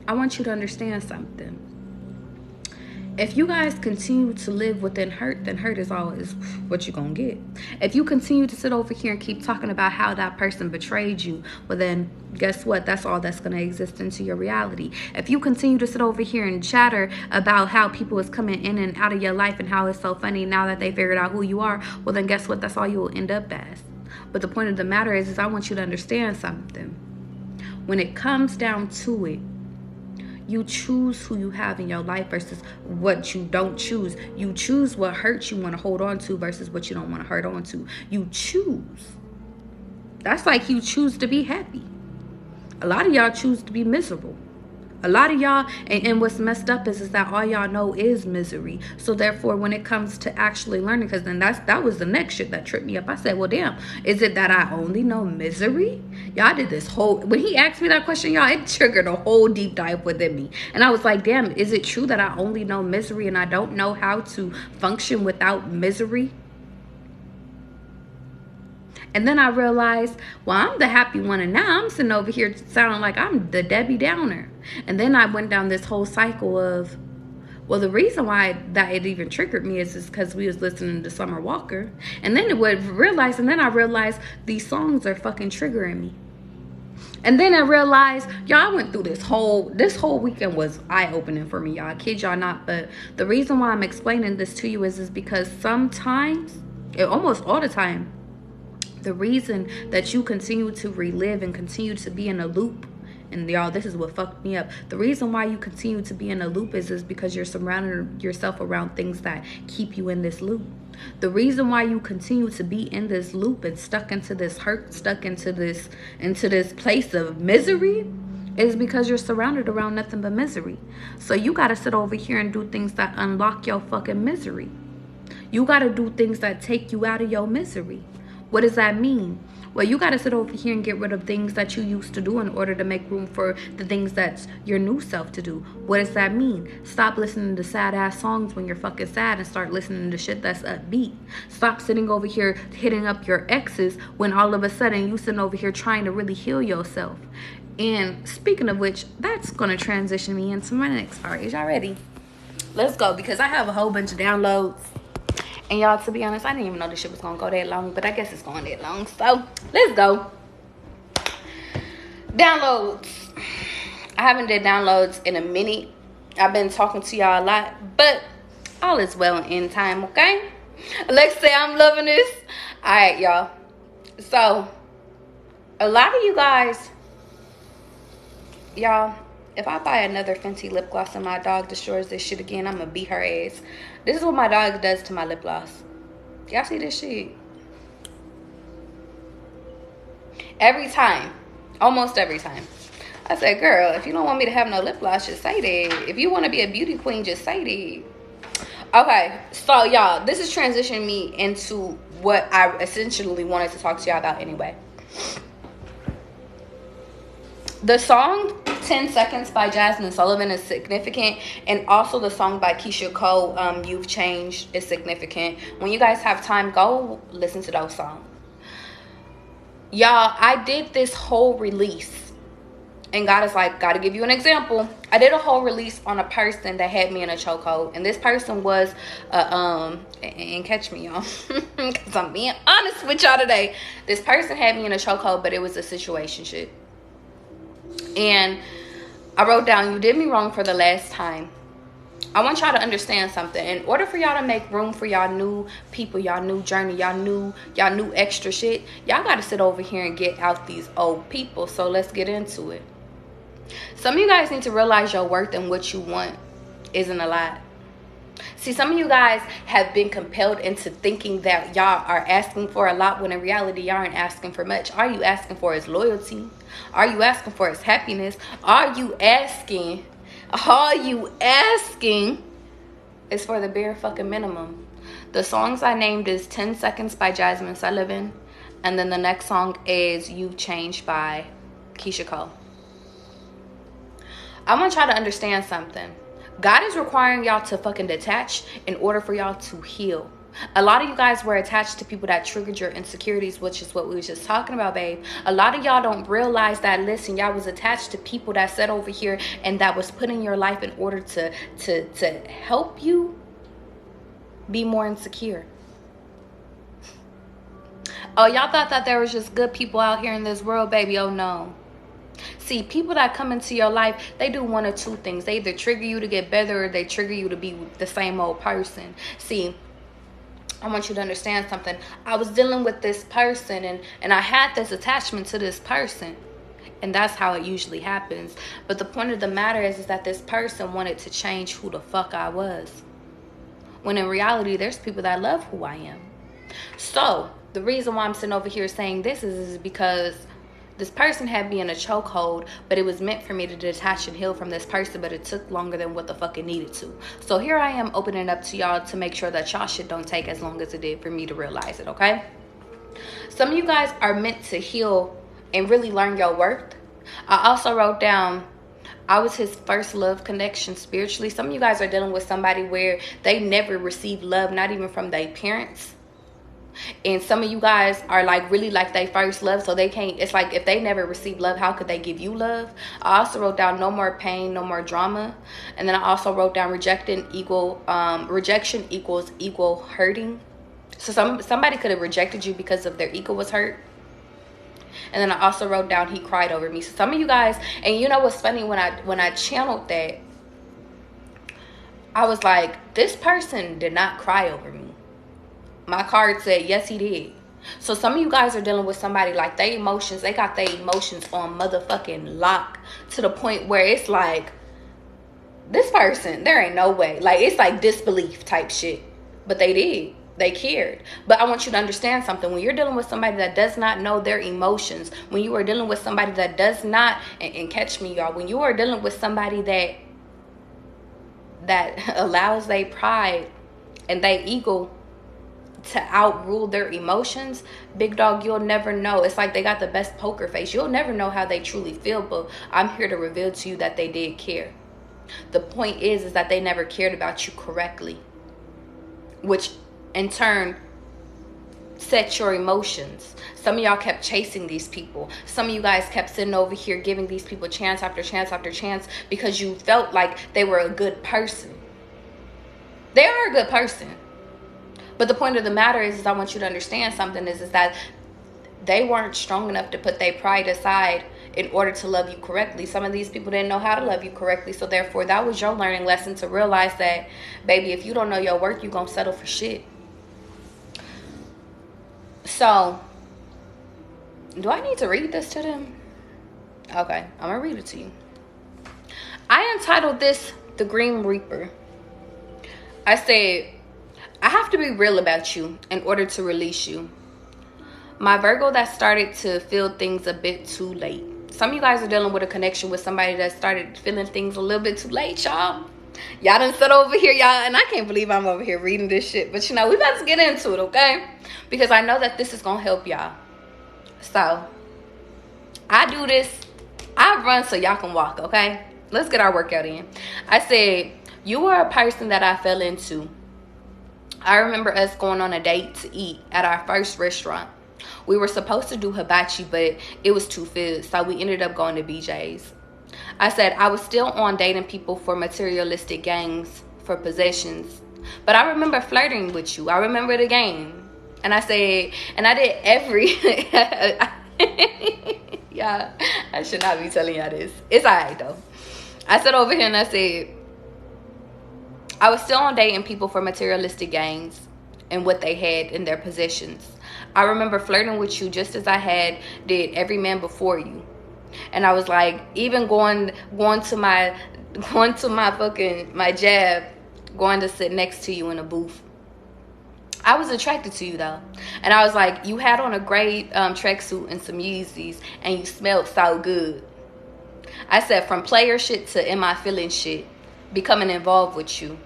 I want you to understand something. If you guys continue to live within hurt, then hurt is always what you're going to get. If you continue to sit over here and keep talking about how that person betrayed you, well then, guess what? That's all that's going to exist into your reality. If you continue to sit over here and chatter about how people is coming in and out of your life and how it's so funny now that they figured out who you are, well then guess what? That's all you will end up as. But the point of the matter is I want you to understand something. When it comes down to it, you choose who you have in your life versus what you don't choose. You choose what hurts you want to hold on to versus what you don't want to hold on to. You choose. That's like you choose to be happy. A lot of y'all choose to be miserable. A lot of y'all, and what's messed up is that all y'all know is misery. So therefore, when it comes to actually learning, because then that was the next shit that tripped me up. I said, well, damn, is it that I only know misery? Y'all did this whole, when he asked me that question, y'all, it triggered a whole deep dive within me. And I was like, damn, is it true that I only know misery and I don't know how to function without misery? And then I realized, well, I'm the happy one, and now I'm sitting over here sounding like I'm the Debbie Downer. And then I went down this whole cycle of, well, the reason why that it even triggered me is because we was listening to Summer Walker. And then I realized these songs are fucking triggering me. And then I realized, y'all, I went through this whole weekend was eye-opening for me, y'all. I kid y'all not. But the reason why I'm explaining this to you is because sometimes, almost all the time, the reason that you continue to relive and continue to be in a loop, and y'all, this is what fucked me up. The reason why you continue to be in a loop is because you're surrounding yourself around things that keep you in this loop. The reason why you continue to be in this loop and stuck into this hurt, stuck into this place of misery, is because you're surrounded around nothing but misery. So you got to sit over here and do things that unlock your fucking misery. You got to do things that take you out of your misery. What does that mean? Well, you got to sit over here and get rid of things that you used to do in order to make room for the things that's your new self to do. What does that mean? Stop listening to sad ass songs when you're fucking sad and start listening to shit that's upbeat. Stop sitting over here hitting up your exes when all of a sudden you sitting over here trying to really heal yourself. And speaking of which, that's going to transition me into my next part. Is y'all ready? Let's go, because I have a whole bunch of downloads. And y'all, to be honest, I didn't even know this shit was going to go that long, but I guess it's going that long. So, let's go. Downloads. I haven't did downloads in a minute. I've been talking to y'all a lot, but all is well in time, okay? Let's say I'm loving this. All right, y'all. So, a lot of you guys, y'all, if I buy another Fenty lip gloss and my dog destroys this shit again, I'm going to beat her ass. This is what my dog does to my lip gloss. Y'all see this shit? Every time. Almost every time. I said, girl, if you don't want me to have no lip gloss, just say that. If you want to be a beauty queen, just say that. Okay, so y'all, this is transitioning me into what I essentially wanted to talk to y'all about anyway. The song 10 Seconds by Jasmine Sullivan is significant, and also the song by Keisha Cole, You've Changed, is significant. When you guys have time, go listen to those songs. Y'all, I did this whole release, and God is like, gotta give you an example. I did a whole release on a person that had me in a chokehold, and this person was and catch me, y'all, because I'm being honest with y'all today. This person had me in a chokehold, but it was a situationship. And I wrote down, you did me wrong for the last time. I want y'all to understand something. In order for y'all to make room for y'all new people, y'all new journey, y'all new extra shit, y'all got to sit over here and get out these old people. So let's get into it. Some of you guys need to realize your worth and what you want isn't a lot. See, some of you guys have been compelled into thinking that y'all are asking for a lot, when in reality, y'all aren't asking for much. All you asking for is loyalty. All you asking for is happiness. All you asking is for the bare fucking minimum. The songs I named is 10 Seconds by Jasmine Sullivan. And then the next song is You've Changed by Keisha Cole. I want y'all to understand something. God is requiring y'all to fucking detach in order for y'all to heal. A lot of you guys were attached to people that triggered your insecurities, which is what we was just talking about, babe. A lot of y'all don't realize that, listen, y'all was attached to people that sat over here and that was put in your life in order to help you be more insecure. Oh, y'all thought that there was just good people out here in this world, baby. Oh, no. See, people that come into your life, they do one or two things. They either trigger you to get better, or they trigger you to be the same old person. See, I want you to understand something. I was dealing with this person, and I had this attachment to this person. And that's how it usually happens. But the point of the matter is that this person wanted to change who the fuck I was. When in reality, there's people that love who I am. So, the reason why I'm sitting over here saying this is because This person had me in a chokehold, but it was meant for me to detach and heal from this person, but it took longer than what the fuck it needed to. So here I am opening up to y'all to make sure that y'all shit don't take as long as it did for me to realize it, okay? Some of you guys are meant to heal and really learn your worth. I also wrote down, I was his first love connection spiritually. Some of you guys are dealing with somebody where they never received love, not even from their parents. And some of you guys are like really like they first love, so they can't, it's like if they never received love, how could they give you love? I also wrote down no more pain, no more drama. And then I also wrote down rejection equals equal hurting. So somebody could have rejected you because of their ego was hurt. And then I also wrote down he cried over me. So some of you guys, and you know what's funny, when I channeled that, I was like, this person did not cry over me. My card said, yes, he did. So some of you guys are dealing with somebody like they got their emotions on motherfucking lock to the point where it's like, this person, there ain't no way. Like, it's like disbelief type shit. But they did. They cared. But I want you to understand something. When you're dealing with somebody that does not know their emotions, when you are dealing with somebody that does not, and catch me, y'all, when you are dealing with somebody that allows their pride and their ego to outrule their emotions, big dog, you'll never know. It's like they got the best poker face. You'll never know how they truly feel, but I'm here to reveal to you that they did care. The point is that they never cared about you correctly, which in turn set your emotions. Some of y'all kept chasing these people. Some of you guys kept sitting over here giving these people chance after chance after chance because you felt like they were a good person. They are a good person. But the point of the matter is I want you to understand something is that they weren't strong enough to put their pride aside in order to love you correctly. Some of these people didn't know how to love you correctly. So therefore, that was your learning lesson to realize that, baby, if you don't know your worth, you're going to settle for shit. So, do I need to read this to them? Okay, I'm going to read it to you. I entitled this, The Green Reaper. I said, I have to be real about you in order to release you. My Virgo that started to feel things a bit too late. Some of you guys are dealing with a connection with somebody that started feeling things a little bit too late, y'all. Y'all done sit over here, y'all, and I can't believe I'm over here reading this shit. But, you know, we about to get into it, okay? Because I know that this is going to help y'all. So, I do this. I run so y'all can walk, okay? Let's get our workout in. I said, you are a person that I fell into. I remember us going on a date to eat at our first restaurant. We were supposed to do hibachi, but it was too filled, so we ended up going to BJ's. I said I was still on dating people for materialistic gains, for possessions. But I remember flirting with you. I remember the game. And I said, and I did every... Yeah, I should not be telling y'all this. It's all right, though. I sat over here and I said, I was still on dating people for materialistic gains and what they had in their possessions. I remember flirting with you just as I did every man before you. And I was like, even going to my jab, going to sit next to you in a booth. I was attracted to you though. And I was like, you had on a gray tracksuit and some Yeezys and you smelled so good. I said, from player shit to in my feelings shit, becoming involved with you.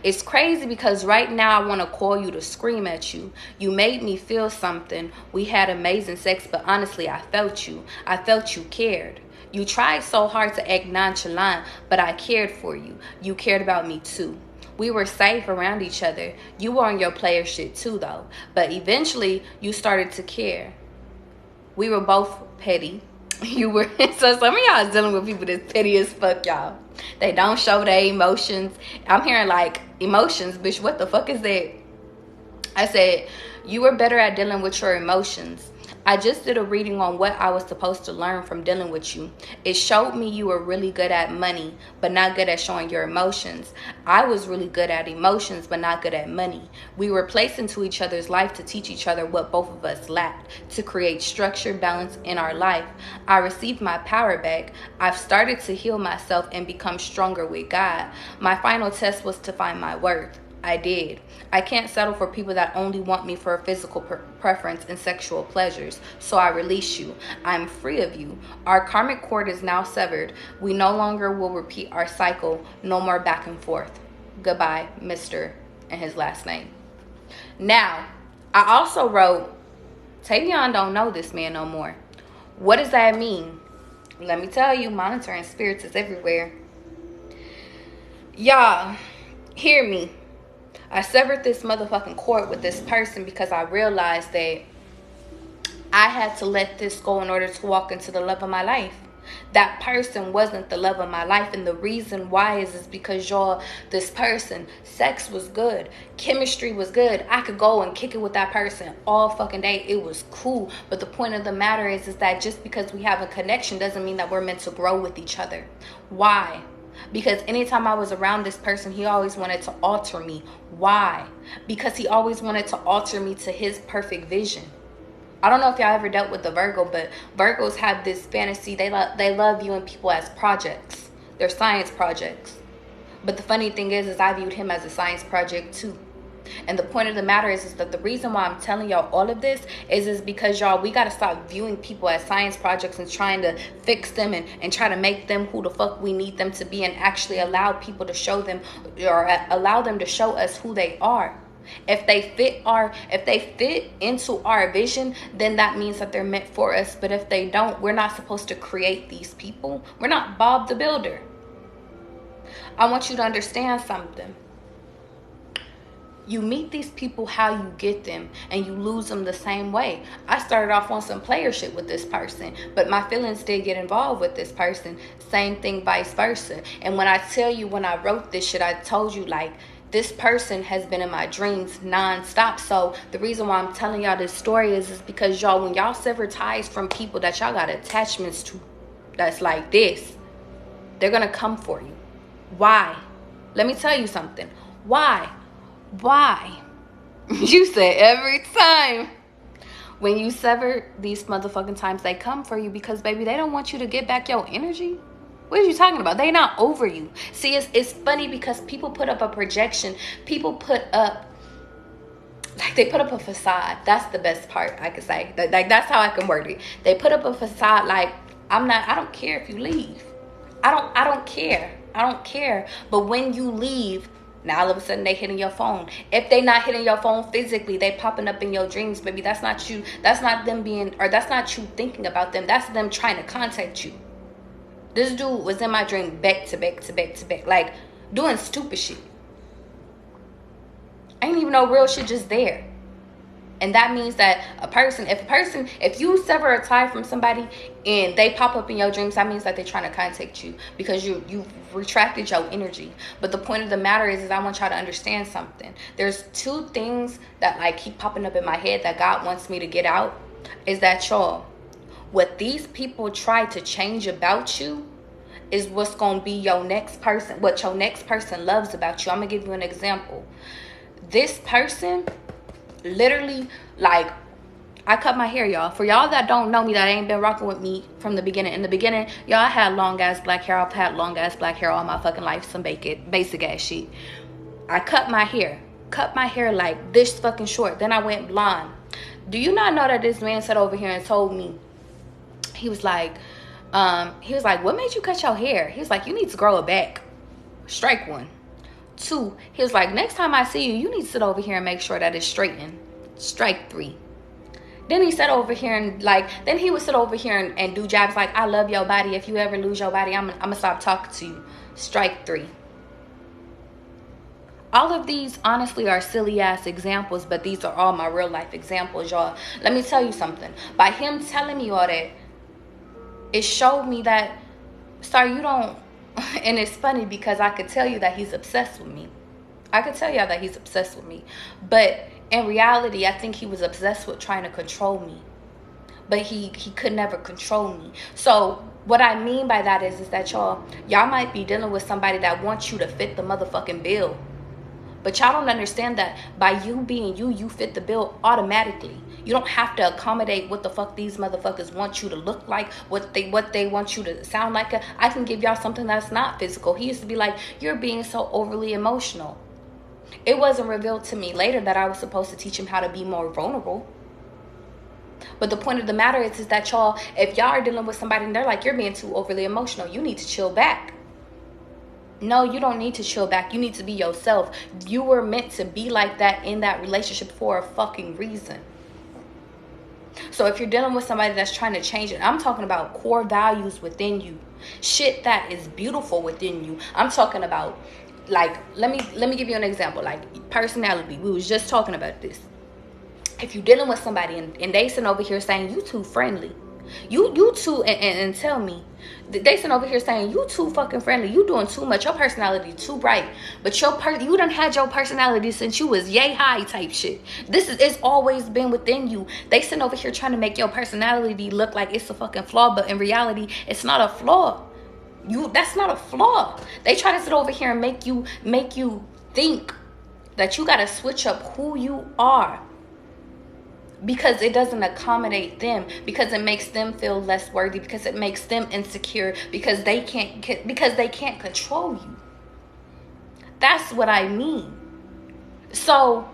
It's crazy because right now I want to call you to scream at you. You made me feel something. We had amazing sex, but honestly, I felt you. I felt you cared. You tried so hard to act nonchalant, but I cared for you. You cared about me too. We were safe around each other. You were on your player shit too, though. But eventually, you started to care. We were both petty. You were... So some of y'all is dealing with people that's petty as fuck, y'all. They don't show their emotions. I'm hearing like, emotions, bitch, what the fuck is that? I said, you were better at dealing with your emotions. I just did a reading on what I was supposed to learn from dealing with you. It showed me you were really good at money, but not good at showing your emotions. I was really good at emotions, but not good at money. We were placed into each other's life to teach each other what both of us lacked, to create structure, balance in our life. I received my power back. I've started to heal myself and become stronger with God. My final test was to find my worth. I did. I can't settle for people that only want me for a physical preference and sexual pleasures. So I release you. I'm free of you. Our karmic cord is now severed. We no longer will repeat our cycle. No more back and forth. Goodbye, Mr. and his last name. Now, I also wrote, Tavion don't know this man no more. What does that mean? Let me tell you, monitoring spirits is everywhere. Y'all, hear me. I severed this motherfucking cord with this person because I realized that I had to let this go in order to walk into the love of my life. That person wasn't the love of my life, and the reason why is because y'all, this person, sex was good, chemistry was good. I could go and kick it with that person all fucking day. It was cool. But the point of the matter is that just because we have a connection doesn't mean that we're meant to grow with each other. Why? Because anytime I was around this person, he always wanted to alter me. Why? Because he always wanted to alter me to his perfect vision. I don't know if y'all ever dealt with the Virgo, but Virgos have this fantasy. They love viewing people as projects. They're science projects. But the funny thing is I viewed him as a science project too. And the point of the matter is that the reason why I'm telling y'all all of this is because, y'all, we got to stop viewing people as science projects and trying to fix them and try to make them who the fuck we need them to be, and actually allow people to show them, or allow them to show us who they are. If they fit into our vision, then that means that they're meant for us. But if they don't, we're not supposed to create these people. We're not Bob the Builder. I want you to understand something. You meet these people how you get them, and you lose them the same way. I started off on some player shit with this person, but my feelings did get involved with this person. Same thing, vice versa. And when I tell you, when I wrote this shit, I told you, like, this person has been in my dreams nonstop. So the reason why I'm telling y'all this story is because, y'all, when y'all sever ties from people that y'all got attachments to, that's like this, they're gonna come for you. Why? Let me tell you something. Why? You said every time. When you sever these motherfucking times, they come for you because, baby, they don't want you to get back your energy. What are you talking about? They not over you. See, it's funny because people put up a projection. People put up, like, they put up a facade. That's the best part I could say. Like, that's how I can word it. They put up a facade like, I don't care if you leave. I don't care. But when you leave, now all of a sudden they hitting your phone. If they not hitting your phone physically, they popping up in your dreams, baby. That's not you. That's not them being, or that's not you thinking about them. That's them trying to contact you. This dude was in my dream back to back, like doing stupid shit. I ain't even know real shit just there. And that means that if you sever a tie from somebody and they pop up in your dreams, that means that they're trying to contact you because you retracted your energy. But the point of the matter is I want y'all to understand something. There's two things that, like, keep popping up in my head that God wants me to get out. Is that, y'all, what these people try to change about you is what's going to be your next person, what your next person loves about you. I'm going to give you an example. This person, literally, like, I cut my hair, y'all. For y'all that don't know me, that ain't been rocking with me from the beginning. In the beginning, y'all, I had long-ass black hair. I've had long-ass black hair all my fucking life. Some basic-ass shit. I cut my hair. Cut my hair like this fucking short. Then I went blonde. Do you not know that this man sat over here and told me, he was like, what made you cut your hair? He was like, you need to grow it back. Strike one. Two, he was like, next time I see you, you need to sit over here and make sure that it's straightened. Strike three. Then he sat over here and, like, then he would sit over here and do jabs like, I love your body. If you ever lose your body, I'm gonna stop talking to you. Strike three. All of these, honestly, are silly-ass examples, but these are all my real-life examples, y'all. Let me tell you something. By him telling me all that, it showed me that, sir, you don't, and it's funny because I could tell you that he's obsessed with me. I could tell y'all that he's obsessed with me. But in reality, I think he was obsessed with trying to control me. But he could never control me. So what I mean by that is that, y'all might be dealing with somebody that wants you to fit the motherfucking bill. But y'all don't understand that by you being you, you fit the bill automatically. You don't have to accommodate what the fuck these motherfuckers want you to look like, what they want you to sound like. I can give y'all something that's not physical. He used to be like, you're being so overly emotional. It wasn't revealed to me later that I was supposed to teach him how to be more vulnerable. But the point of the matter is that y'all, if y'all are dealing with somebody and they're like, you're being too overly emotional, you need to chill back. No, you don't need to chill back. You need to be yourself. You were meant to be like that in that relationship for a fucking reason. So if you're dealing with somebody that's trying to change it, I'm talking about core values within you. Shit that is beautiful within you. I'm talking about, like, let me give you an example. Like personality. We was just talking about this. If you're dealing with somebody and they sitting over here saying you too friendly, you too, and tell me, they sitting over here saying you too fucking friendly, you doing too much, your personality too bright, but you done had your personality since you was yay high type shit. It's always been within you. They sitting over here trying to make your personality look like it's a fucking flaw, but in reality, it's not a flaw. That's not a flaw. They try to sit over here and make you think that you gotta switch up who you are, because it doesn't accommodate them, because it makes them feel less worthy, because it makes them insecure, because they can't control you. That's what I mean. So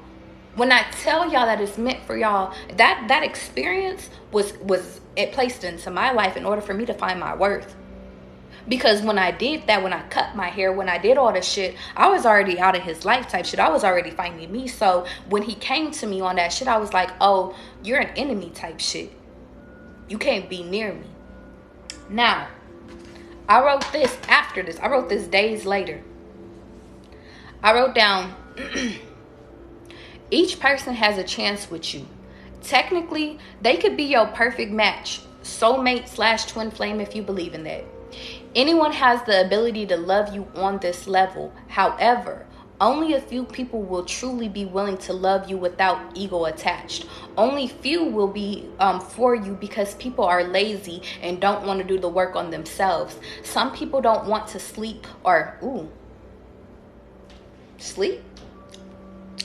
when I tell y'all that it's meant for y'all, that experience was it placed into my life in order for me to find my worth. Because when I did that, when I cut my hair, when I did all this shit, I was already out of his life type shit. I was already finding me. So when he came to me on that shit, I was like, oh, you're an enemy type shit. You can't be near me. Now, I wrote this after this. I wrote this days later. I wrote down, each person has a chance with you. Technically, they could be your perfect match. Soulmate / twin flame if you believe in that. Anyone has the ability to love you on this level. However, only a few people will truly be willing to love you without ego attached. Only few will be for you because people are lazy and don't want to do the work on themselves. Some people don't want to sleep sleep?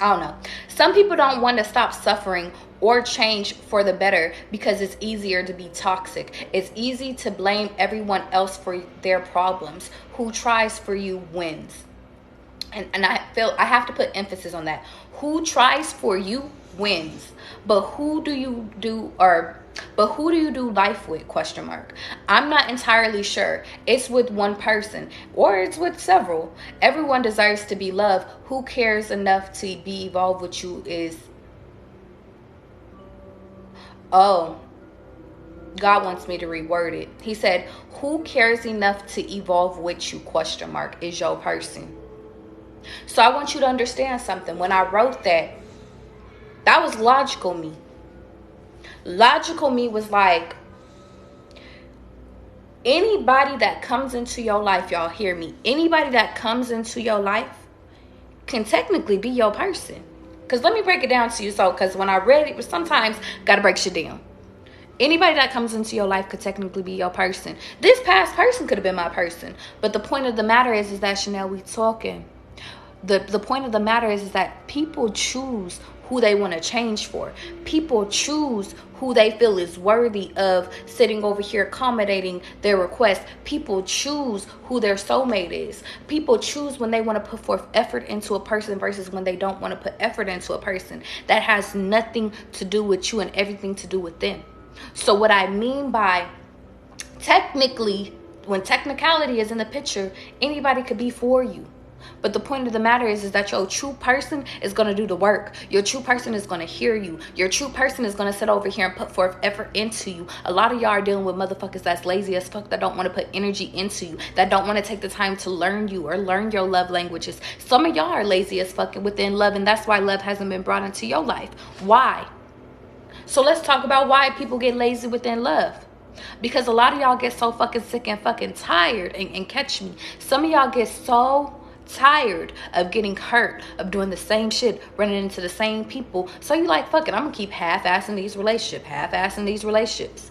I don't know. Some people don't want to stop suffering or change for the better because it's easier to be toxic. It's easy to blame everyone else for their problems. Who tries for you wins. And I feel I have to put emphasis on that. Who tries for you wins. But who do you do life with? ? I'm not entirely sure. It's with one person or it's with several. Everyone deserves to be loved. Who cares enough to be evolved with you is... Oh, God wants me to reword it. He said, who cares enough to evolve with you? ? Is your person. So I want you to understand something. When I wrote that was logical me. Logical me was like, anybody that comes into your life, y'all hear me, anybody that comes into your life can technically be your person. Because let me break it down to you. So, because when I read it, sometimes got to break shit down. Anybody that comes into your life could technically be your person. This past person could have been my person. But the point of the matter is that, Chanel, we talking. The point of the matter is that people choose who they want to change for. People choose who they feel is worthy of sitting over here accommodating their requests. People choose who their soulmate is. People choose when they want to put forth effort into a person versus when they don't want to put effort into a person. That has nothing to do with you and everything to do with them. So what I mean by technically, when technicality is in the picture, anybody could be for you. But the point of the matter is that your true person is going to do the work. Your true person is going to hear you. Your true person is going to sit over here and put forth effort into you. A lot of y'all are dealing with motherfuckers that's lazy as fuck, that don't want to put energy into you, that don't want to take the time to learn you or learn your love languages. Some of y'all are lazy as fuck within love, and that's why love hasn't been brought into your life. Why? So let's talk about why people get lazy within love. Because a lot of y'all get so fucking sick and fucking tired, and catch me, some of y'all get so tired of getting hurt, of doing the same shit, running into the same people. So you like, fuck it, I'm gonna keep half-assing these relationships.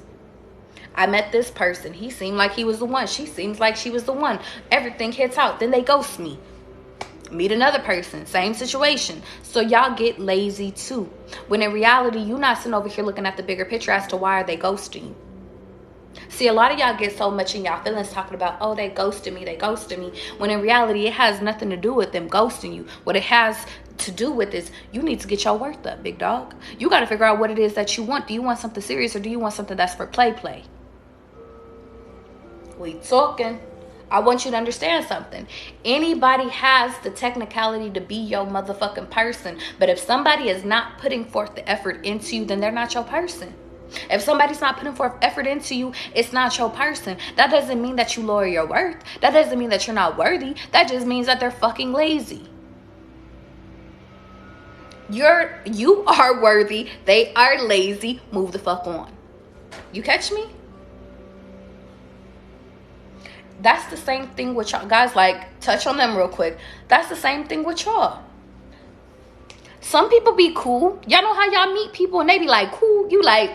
I met this person. He seemed like he was the one. She seems like she was the one. Everything hits out. Then they ghost me. Meet another person. Same situation. So y'all get lazy too. When in reality, you're not sitting over here looking at the bigger picture as to why are they ghosting you. See, a lot of y'all get so much in y'all feelings talking about, oh, they ghosted me. When in reality, it has nothing to do with them ghosting you. What it has to do with this, you need to get your worth up, big dog. You got to figure out what it is that you want. Do you want something serious, or do you want something that's for play? We talking. I want you to understand something. Anybody has the technicality to be your motherfucking person. But if somebody is not putting forth the effort into you, then they're not your person. If somebody's not putting forth effort into you, it's not your person. That doesn't mean that you lower your worth. That doesn't mean that you're not worthy. That just means that they're fucking lazy. You are worthy. They are lazy. Move the fuck on. You catch me? That's the same thing with y'all. Guys, like, touch on them real quick. That's the same thing with y'all. Some people be cool. Y'all know how y'all meet people and they be like, cool. You like,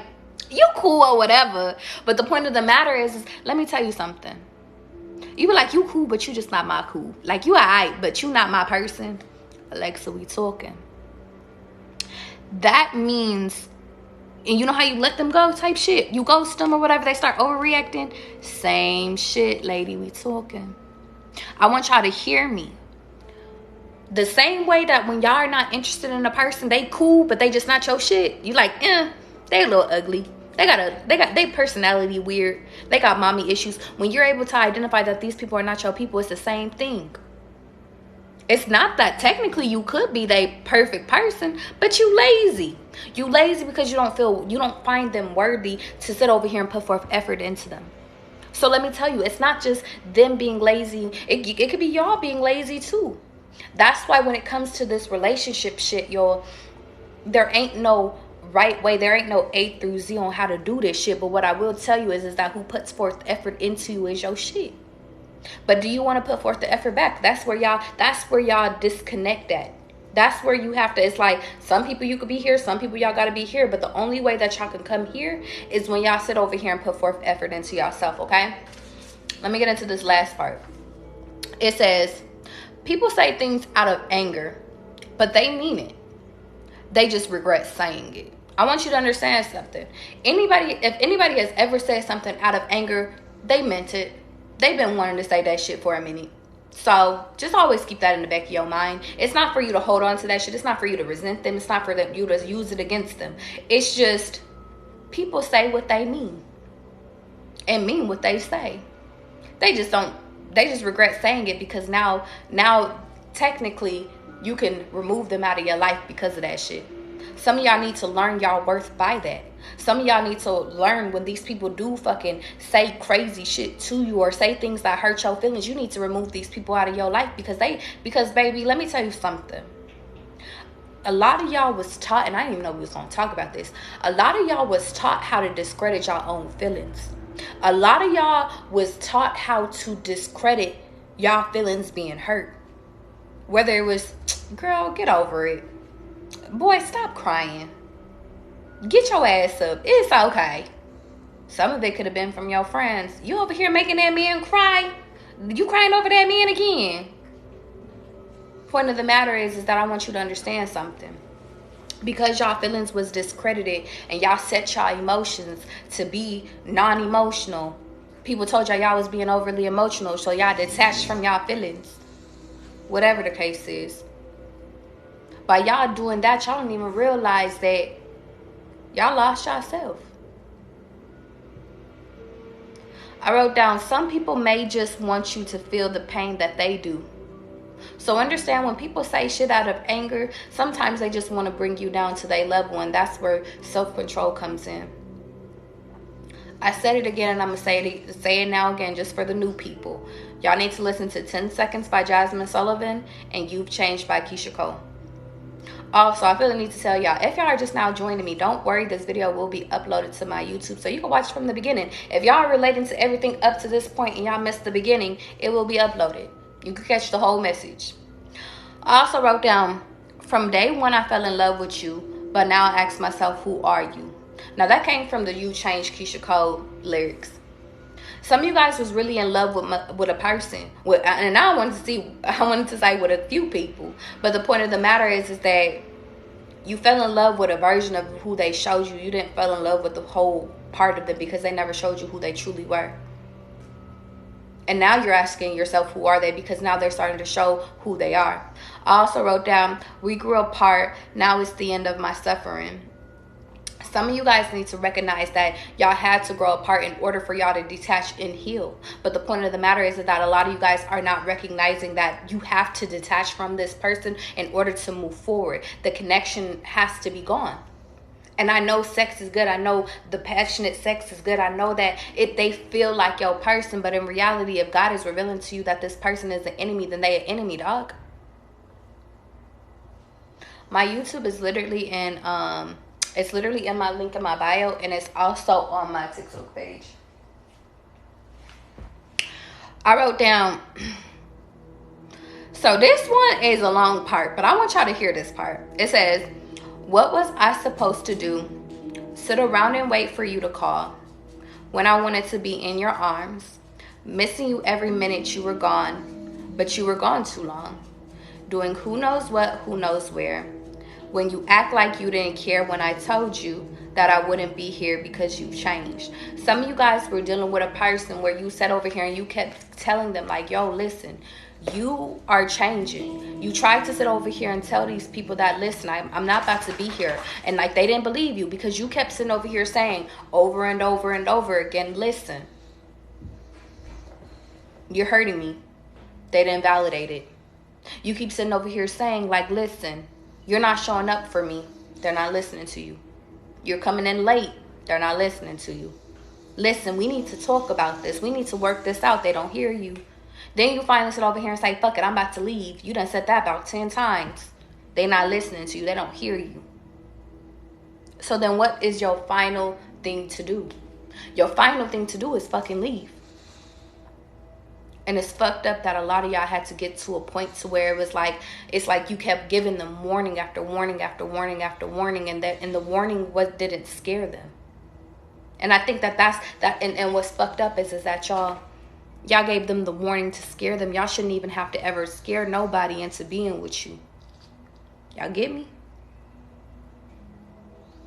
you cool or whatever. But the point of the matter is let me tell you something. You be like, you cool, but you just not my cool. Like, you alright, but you not my person. Alexa, we talking. That means, and you know how you let them go type shit? You ghost them or whatever, they start overreacting. Same shit, lady, we talking. I want y'all to hear me. The same way that when y'all are not interested in a person, they cool, but they just not your shit. You like, they a little ugly. They got their personality weird. They got mommy issues. When you're able to identify that these people are not your people, it's the same thing. It's not that technically you could be the perfect person, but you lazy. You lazy because you don't find them worthy to sit over here and put forth effort into them. So let me tell you, it's not just them being lazy. It could be y'all being lazy too. That's why when it comes to this relationship shit, y'all, there ain't no right way. There ain't no A through Z on how to do this shit. But what I will tell you is that who puts forth effort into you is your shit. But do you want to put forth the effort back? That's where y'all disconnect at. That's where you have to, it's like some people you could be here, some people y'all got to be here. But the only way that y'all can come here is when y'all sit over here and put forth effort into yourself, okay? Let me get into this last part. It says, people say things out of anger, but they mean it. They just regret saying it. I want you to understand something. If anybody has ever said something out of anger, they meant it. They've been wanting to say that shit for a minute. So just always keep that in the back of your mind. It's not for you to hold on to that shit. It's not for you to resent them. It's not for you to use it against them. It's just people say what they mean and mean what they say. They just regret saying it because now technically you can remove them out of your life because of that shit. Some of y'all need to learn y'all worth by that. Some of y'all need to learn when these people do fucking say crazy shit to you or say things that hurt your feelings. You need to remove these people out of your life because baby, let me tell you something. A lot of y'all was taught, and I didn't even know we was going to talk about this. A lot of y'all was taught how to discredit your own feelings. A lot of y'all was taught how to discredit y'all feelings being hurt. Whether it was, girl, get over it. Boy, stop crying. Get your ass up. It's okay. Some of it could have been from your friends. You over here making that man cry. You crying over that man again. Point of the matter is that I want you to understand something. Because y'all feelings was discredited and y'all set y'all emotions to be non-emotional. People told y'all was being overly emotional, so y'all detached from y'all feelings. Whatever the case is. By y'all doing that, y'all don't even realize that y'all lost yourself. I wrote down, some people may just want you to feel the pain that they do. So understand, when people say shit out of anger, sometimes they just want to bring you down to their level, and that's where self-control comes in. I said it again, and I'm going to say it now again, just for the new people. Y'all need to listen to 10 Seconds by Jasmine Sullivan and You've Changed by Keisha Cole. Also, I feel the need to tell y'all, if y'all are just now joining me, don't worry, this video will be uploaded to my YouTube, so you can watch from the beginning. If y'all are relating to everything up to this point and y'all missed the beginning, it will be uploaded. You can catch the whole message. I also wrote down, from day one I fell in love with you, but now I ask myself, who are you? Now that came from the You Changed Keisha Cole lyrics. Some of you guys was really in love with a person, and I wanted to say with a few people. But the point of the matter is that you fell in love with a version of who they showed you. You didn't fall in love with the whole part of them because they never showed you who they truly were. And now you're asking yourself, who are they? Because now they're starting to show who they are. I also wrote down, we grew apart. Now it's the end of my suffering. Some of you guys need to recognize that y'all had to grow apart in order for y'all to detach and heal. But the point of the matter is that a lot of you guys are not recognizing that you have to detach from this person in order to move forward. The connection has to be gone. And I know sex is good. I know the passionate sex is good. I know that they feel like your person. But in reality, if God is revealing to you that this person is an enemy, then they an enemy, dog. My YouTube is literally in it's literally in my link in my bio, and it's also on my TikTok page. I wrote down, so this one is a long part, but I want y'all to hear this part. It says, what was I supposed to do? Sit around and wait for you to call when I wanted to be in your arms, missing you every minute you were gone, but you were gone too long, doing who knows what, who knows where. When you act like you didn't care when I told you that I wouldn't be here because you've changed. Some of you guys were dealing with a person where you sat over here and you kept telling them like, yo, listen, you are changing. You tried to sit over here and tell these people that, listen, I'm not about to be here. And like they didn't believe you because you kept sitting over here saying over and over and over again, listen, you're hurting me. They didn't validate it. You keep sitting over here saying like, listen, you're not showing up for me. They're not listening to you. You're coming in late. They're not listening to you. Listen, we need to talk about this. We need to work this out. They don't hear you. Then you finally sit over here and say, fuck it, I'm about to leave. You done said that about 10 times. They're not listening to you. They don't hear you. So then what is your final thing to do? Your final thing to do is fucking leave. And it's fucked up that a lot of y'all had to get to a point to where it was like, it's like you kept giving them warning after warning after warning after warning, and the warning didn't scare them. And I think and what's fucked up is that y'all gave them the warning to scare them. Y'all shouldn't even have to ever scare nobody into being with you. Y'all get me?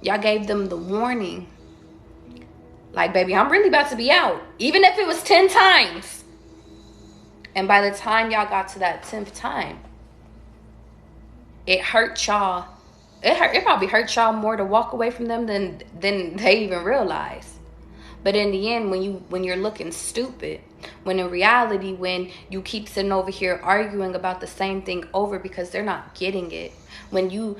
Y'all gave them the warning. Like, baby, I'm really about to be out. Even if it was 10 times. And by the time y'all got to that 10th time, it hurt y'all. It probably hurt y'all more to walk away from them than they even realize. But in the end, when you're looking stupid, when in reality, when you keep sitting over here arguing about the same thing over because they're not getting it, when you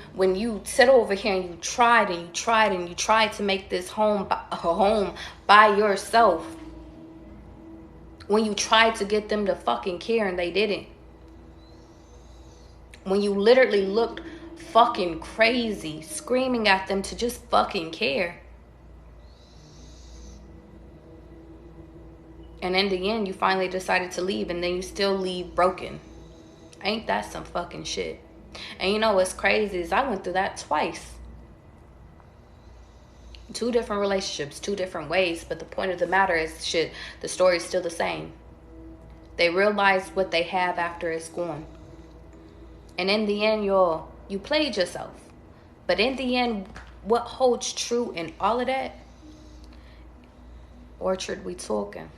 sit over here and you tried to make this home a home by yourself, when you tried to get them to fucking care and they didn't, when you literally looked fucking crazy screaming at them to just fucking care, and in the end you finally decided to leave, and then you still leave broken. Ain't that some fucking shit? And you know what's crazy is I went through that twice. 2 different relationships, 2 different ways, but the point of the matter is, shit, the story's still the same. They realize what they have after it's gone. And in the end, you played yourself. But in the end, what holds true in all of that? Orchard, we talking.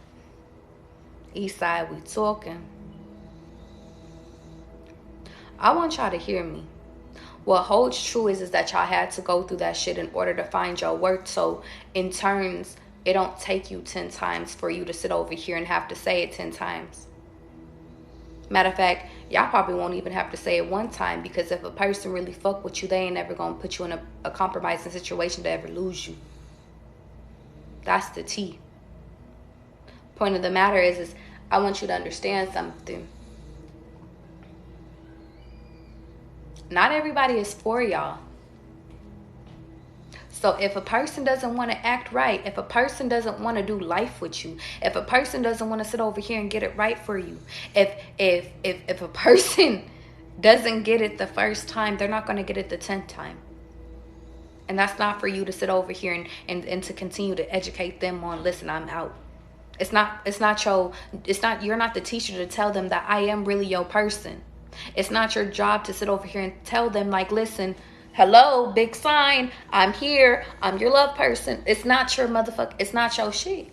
East Side, we talking. I want y'all to hear me. What holds true is that y'all had to go through that shit in order to find your worth. So in turns, it don't take you 10 times for you to sit over here and have to say it 10 times. Matter of fact, y'all probably won't even have to say it 1 time, because if a person really fuck with you, they ain't ever gonna put you in a compromising situation to ever lose you. That's the T. Point of the matter is I want you to understand something. Not everybody is for y'all. So if a person doesn't want to act right, if a person doesn't want to do life with you, if a person doesn't want to sit over here and get it right for you, if a person doesn't get it the first time, they're not going to get it the 10th time. And that's not for you to sit over here and to continue to educate them on, listen, I'm out. You're not the teacher to tell them that I am really your person. It's not your job to sit over here and tell them like, listen, hello, big sign, I'm here, I'm your love person. It's not your it's not your shit.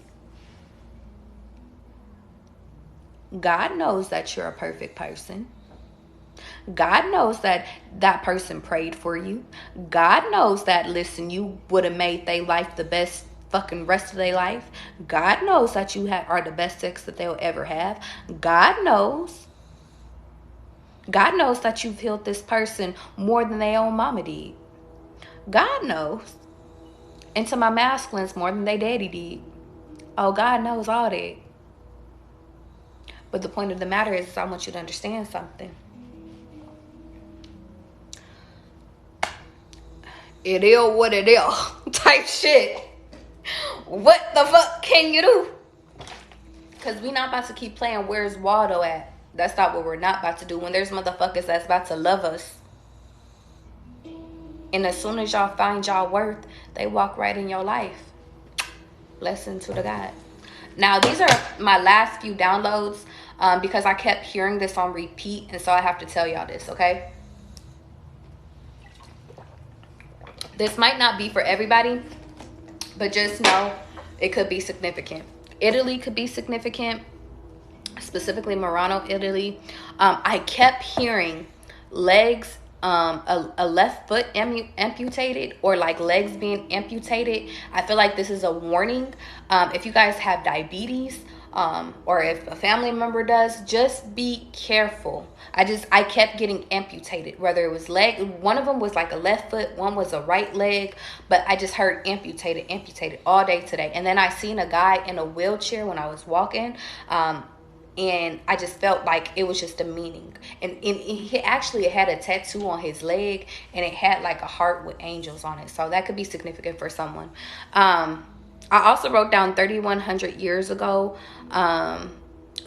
God knows that you're a perfect person. God knows that that person prayed for you. God knows that, listen, you would have made their life the best fucking rest of their life. God knows that you are the best sex that they'll ever have. God knows. God knows that you've healed this person more than their own mama did. God knows. And to my masculines, more than they daddy did. Oh, God knows all that. But the point of the matter is I want you to understand something. It is what it is type shit. What the fuck can you do? Because we not about to keep playing where's Waldo at. That's not what we're not about to do. When there's motherfuckers that's about to love us. And as soon as y'all find y'all worth, they walk right in your life. Blessing to the God. Now, these are my last few downloads because I kept hearing this on repeat. And so I have to tell y'all this, okay? This might not be for everybody, but just know it could be significant. Italy could be significant, specifically Murano, Italy. I kept hearing legs, a left foot amputated, or like legs being amputated. I feel like this is a warning. If you guys have diabetes, or if a family member does, just be careful. I kept getting amputated, whether it was leg. One of them was like a left foot, one was a right leg, but I just heard amputated all day today. And then I seen a guy in a wheelchair when I was walking, and I just felt like it was just demeaning. And he actually had a tattoo on his leg, and it had like a heart with angels on it. So that could be significant for someone. I also wrote down 3,100 years ago,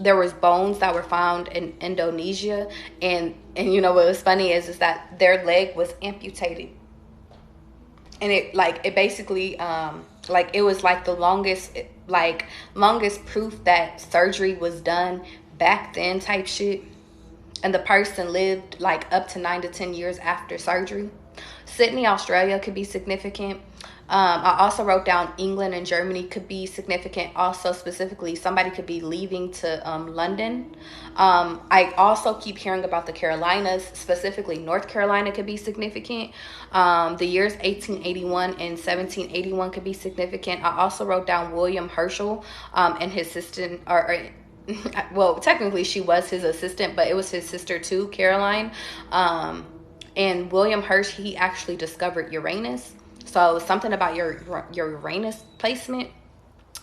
there was bones that were found in Indonesia. And you know what was funny is that their leg was amputated. And it basically, it was like the longest proof that surgery was done back then type shit. And the person lived like up to 9 to 10 years after surgery. Sydney, Australia could be significant. I also wrote down England and Germany could be significant. Also, specifically, somebody could be leaving to London. I also keep hearing about the Carolinas, specifically North Carolina could be significant. The years 1881 and 1781 could be significant. I also wrote down William Herschel and his assistant, well, technically she was his assistant, but it was his sister too, Caroline. And William Herschel, he actually discovered Uranus. So something about your Uranus placement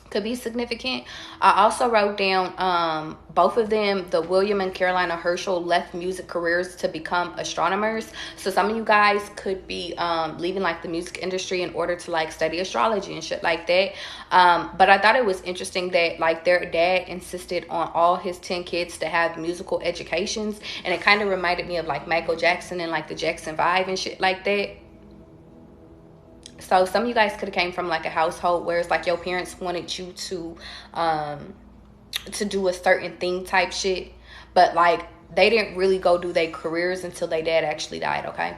could be significant. I also wrote down both of them, the William and Carolina Herschel, left music careers to become astronomers. So some of you guys could be leaving like the music industry in order to like study astrology and shit like that. But I thought it was interesting that like their dad insisted on all his 10 kids to have musical educations. And it kind of reminded me of like Michael Jackson and like the Jackson 5 and shit like that. So some of you guys could have came from like a household where it's like your parents wanted you to do a certain thing type shit, but like they didn't really go do their careers until their dad actually died. Okay.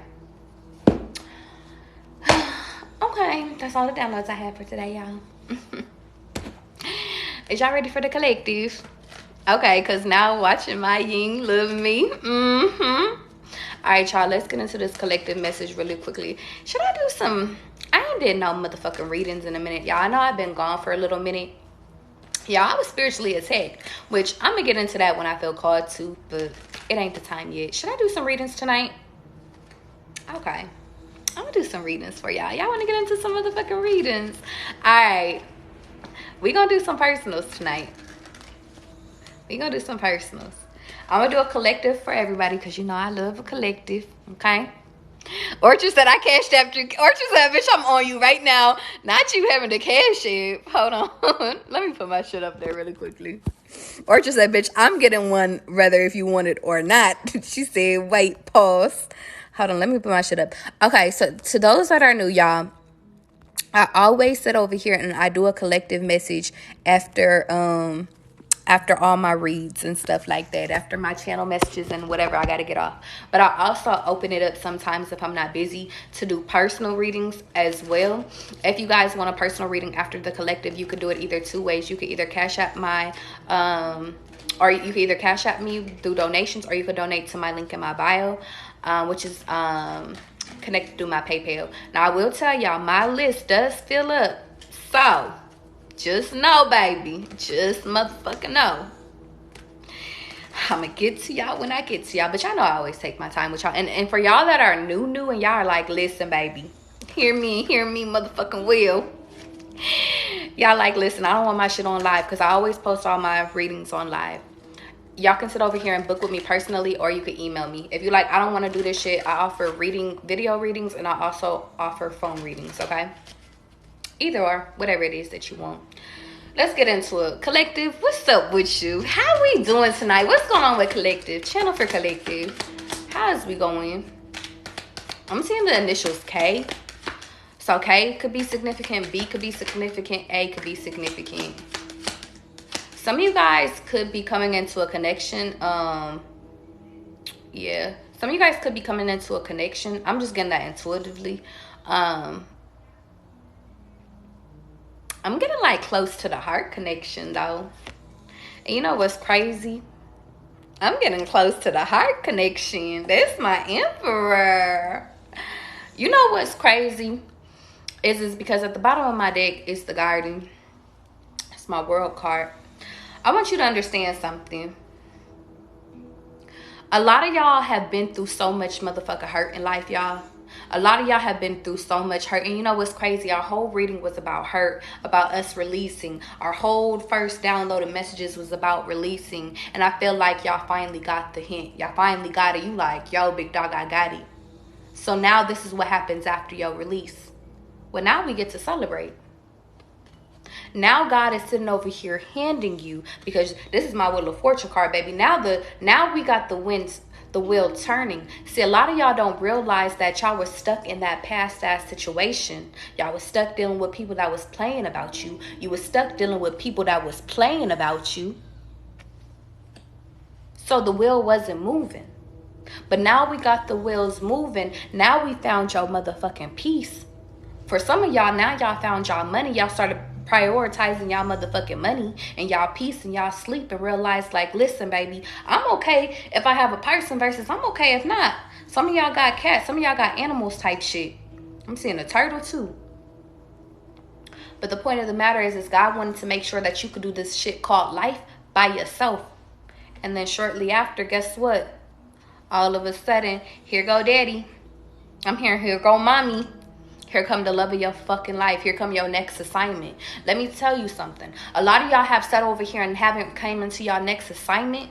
Okay, that's all the downloads I have for today, y'all. Is y'all ready for the collective? Okay, because now watching my yin love me. All right, y'all, let's get into this collective message really quickly. Should I do some... I ain't did no motherfucking readings in a minute, y'all. I know I've been gone for a little minute. Y'all, I was spiritually attacked, which I'm going to get into that when I feel called to, but it ain't the time yet. Should I do some readings tonight? Okay. I'm going to do some readings for y'all. Y'all want to get into some motherfucking readings? All right. We going to do some personals tonight. We going to do some personals. I'm going to do a collective for everybody because you know I love a collective, okay? Orchard said I cashed after. Orchard said, bitch, I'm on you right now. Not you having to cash it. Hold on. Let me put my shit up there really quickly. Orchard said, bitch, I'm getting one whether if you want it or not. She said, wait, pause. Hold on, let me put my shit up. Okay, so to those that are new, y'all, I always sit over here and I do a collective message after all my reads and stuff like that, after my channel messages and whatever I got to get off. But I also open it up sometimes if I'm not busy to do personal readings as well. If you guys want a personal reading after the collective, you could do it either two ways. You could either cash out my or you can either cash at me through donations, or you could donate to my link in my bio, which is connected through my PayPal. Now, I will tell y'all, my list does fill up. So, just know, baby. Just motherfucking know. I'm going to get to y'all when I get to y'all. But y'all know I always take my time with y'all. And for y'all that are new, and y'all are like, listen, baby. Hear me, motherfucking will. Y'all like, listen, I don't want my shit on live, because I always post all my readings on live. Y'all can sit over here and book with me personally, or you can email me. If you like, I don't want to do this shit, I offer video readings, and I also offer phone readings, okay? Either or, whatever it is that you want. Let's get into it. Collective, what's up with you? How we doing tonight? What's going on with Collective? Channel for Collective. How is we going? I'm seeing the initials K. So K could be significant, B could be significant, A could be significant. Some of you guys could be coming into a connection. Yeah. Some of you guys could be coming into a connection. I'm just getting that intuitively. I'm getting like close to the heart connection though. And you know what's crazy? I'm getting close to the heart connection. That's my Emperor. You know what's crazy? Is because at the bottom of my deck is the Garden. It's my World card. I want you to understand something. A lot of y'all have been through so much motherfucking hurt in life, y'all. A lot of y'all have been through so much hurt. And you know what's crazy? Our whole reading was about hurt, about us releasing. Our whole first downloaded messages was about releasing. And I feel like y'all finally got the hint. Y'all finally got it. You like, yo, big dog, I got it. So now this is what happens after your release. Well, now we get to celebrate. Now God is sitting over here handing you, because this is my Wheel of Fortune card, baby. Now we got the winds, the wheel turning. See, a lot of y'all don't realize that y'all were stuck in that past ass situation. Y'all was stuck dealing with people that was playing about you. You was stuck dealing with people that was playing about you. So the wheel wasn't moving. But now we got the wheels moving. Now we found your motherfucking peace. For some of y'all, now y'all found y'all money. Y'all started prioritizing y'all motherfucking money and y'all peace and y'all sleep, and realize, like, listen, baby, I'm okay if I have a person versus I'm okay if not. Some of y'all got cats. Some of y'all got animals type shit. I'm seeing a turtle too. But the point of the matter is God wanted to make sure that you could do this shit called life by yourself. And then shortly after, guess what? All of a sudden, here go daddy. I'm here go mommy. Here come the love of your fucking life. Here come your next assignment. Let me tell you something. A lot of y'all have sat over here and haven't came into your next assignment.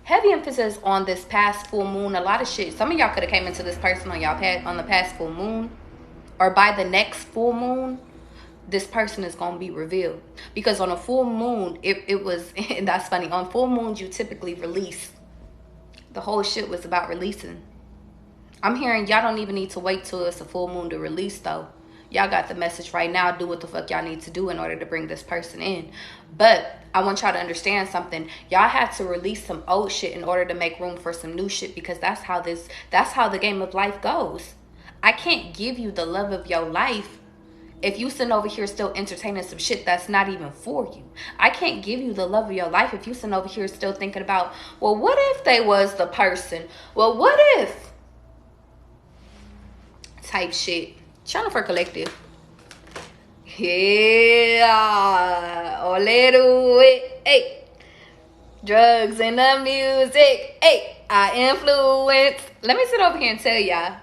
Heavy emphasis on this past full moon. A lot of shit. Some of y'all could have came into this person on the past full moon. Or by the next full moon, this person is going to be revealed. Because on a full moon, it was, and that's funny. On full moons, you typically release. The whole shit was about releasing. I'm hearing y'all don't even need to wait till it's a full moon to release, though. Y'all got the message right now. Do what the fuck y'all need to do in order to bring this person in. But I want y'all to understand something. Y'all had to release some old shit in order to make room for some new shit, because that's how the game of life goes. I can't give you the love of your life if you sitting over here still entertaining some shit that's not even for you. I can't give you the love of your life if you sitting over here still thinking about, well, what if they was the person? Well, what if? Type shit. Channel for Collective. Yeah. Ole do it. Hey. Drugs and the music. Hey. I influence. Let me sit over here and tell y'all.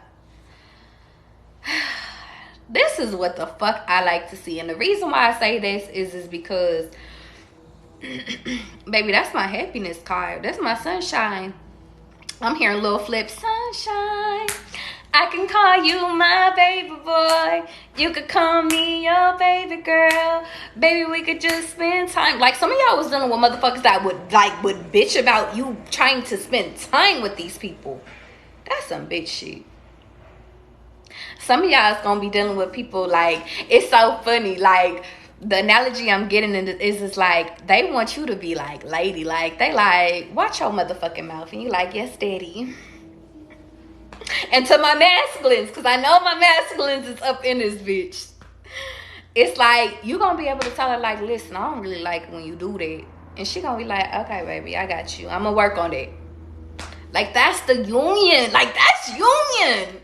This is what the fuck I like to see. And the reason why I say this is because baby, that's my happiness card. That's my sunshine. I'm hearing little flip. Sunshine. I can call you my baby boy. You could call me your baby girl. Baby, we could just spend time. Like, some of y'all was dealing with motherfuckers that would bitch about you trying to spend time with these people. That's some bitch shit. Some of y'all is gonna be dealing with people, like, it's so funny. Like, the analogy I'm getting is like, they want you to be like, lady. Like, they like, watch your motherfucking mouth. And you like, yes, daddy. And to my masculines, because I know my masculines is up in this bitch. It's like, you going to be able to tell her, like, listen, I don't really like when you do that. And she gonna be like, okay, baby, I got you. I'm gonna work on it. Like, that's the union. Like, that's union.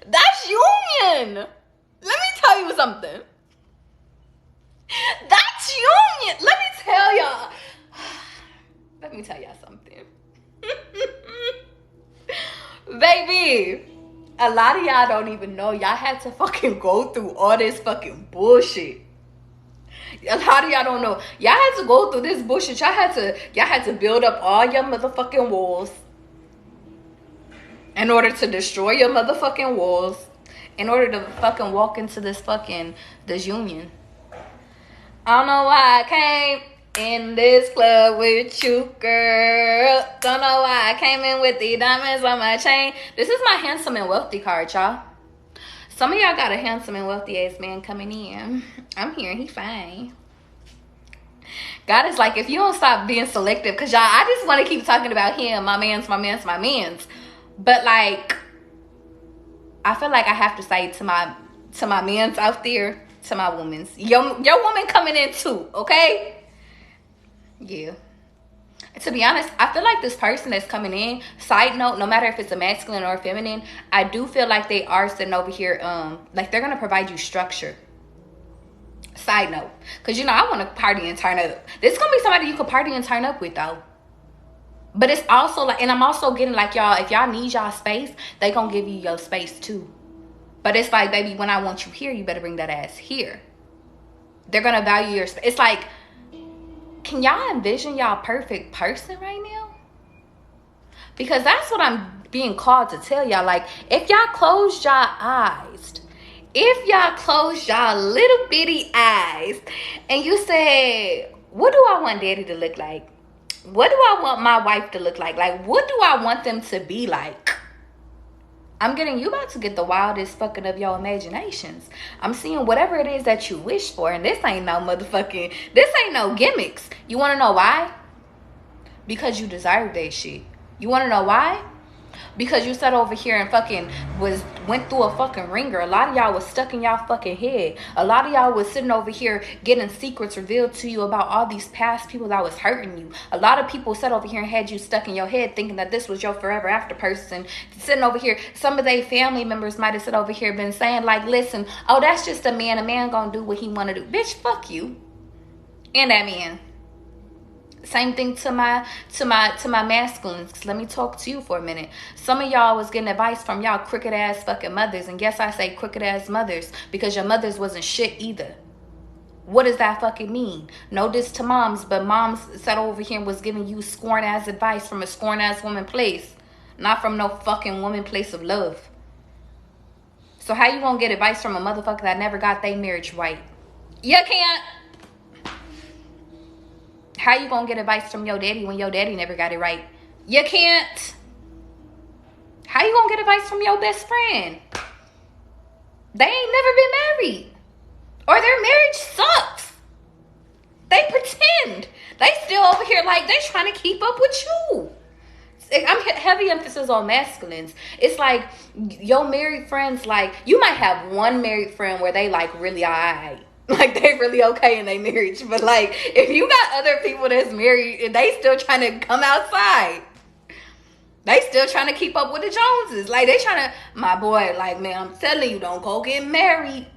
That's union. Let me tell you something. That's union. Let me tell y'all. Let me tell y'all something. Baby, a lot of y'all don't even know y'all had to fucking go through all this fucking bullshit. A lot of y'all don't know. Y'all had to go through this bullshit. Y'all had to build up all your motherfucking walls in order to destroy your motherfucking walls, in order to fucking walk into this union. I don't know why I came in this club with you, girl. Don't know why I came in with the diamonds on my chain. This is my handsome and wealthy card, y'all. Some of y'all got a handsome and wealthy ass man coming in. I'm here, he fine. God is like, if you don't stop being selective, because y'all, I just want to keep talking about him, my man's. But like, I feel like I have to say to my men's out there, to my women's, your woman coming in too, okay? Yeah. To be honest, I feel like this person that's coming in, side note, no matter if it's a masculine or a feminine, I do feel like they are sitting over here, like they're going to provide you structure. Side note. Because, you know, I want to party and turn up. This is going to be somebody you can party and turn up with, though. But it's also like, and I'm also getting like, y'all, if y'all need y'all space, they going to give you your space, too. But it's like, baby, when I want you here, you better bring that ass here. They're going to value your space. It's like, can y'all envision y'all perfect person right now? Because that's what I'm being called to tell y'all. Like, if y'all closed y'all eyes, if y'all closed y'all little bitty eyes, and you said, what do I want daddy to look like? What do I want my wife to look like? Like, what do I want them to be like? I'm getting, you about to get the wildest fucking of your imaginations. I'm seeing whatever it is that you wish for. And this ain't no motherfucking, this ain't no gimmicks. You want to know why? Because you deserve that shit. You want to know why? Because you sat over here and fucking went through a fucking ringer. A lot of y'all was stuck in y'all fucking head. A lot of y'all was sitting over here getting secrets revealed to you about all these past people that was hurting you. A lot of people sat over here and had you stuck in your head thinking that this was your forever after person. Sitting over here, some of their family members might have sat over here and been saying like, listen, oh, that's just a man. A man gonna do what he wanna do. Bitch, fuck you. And that man. Same thing to my masculines. Let me talk to you for a minute. Some of y'all was getting advice from y'all crooked ass fucking mothers. And yes, I say crooked ass mothers because your mothers wasn't shit either. What does that fucking mean? No diss to moms, but moms sat over here and was giving you scorn ass advice from a scorn ass woman place. Not from no fucking woman place of love. So how you gonna get advice from a motherfucker that never got their marriage right? You can't. How you gonna get advice from your daddy when your daddy never got it right? You can't. How you gonna get advice from your best friend? They ain't never been married. Or their marriage sucks. They pretend. They still over here like they trying to keep up with you. I'm heavy emphasis on masculines. It's like your married friends, like you might have one married friend where they like really alright. Like, they really okay in their marriage. But, like, if you got other people that's married and they still trying to come outside. They still trying to keep up with the Joneses. Like, they trying to, my boy, like, man, I'm telling you, don't go get married.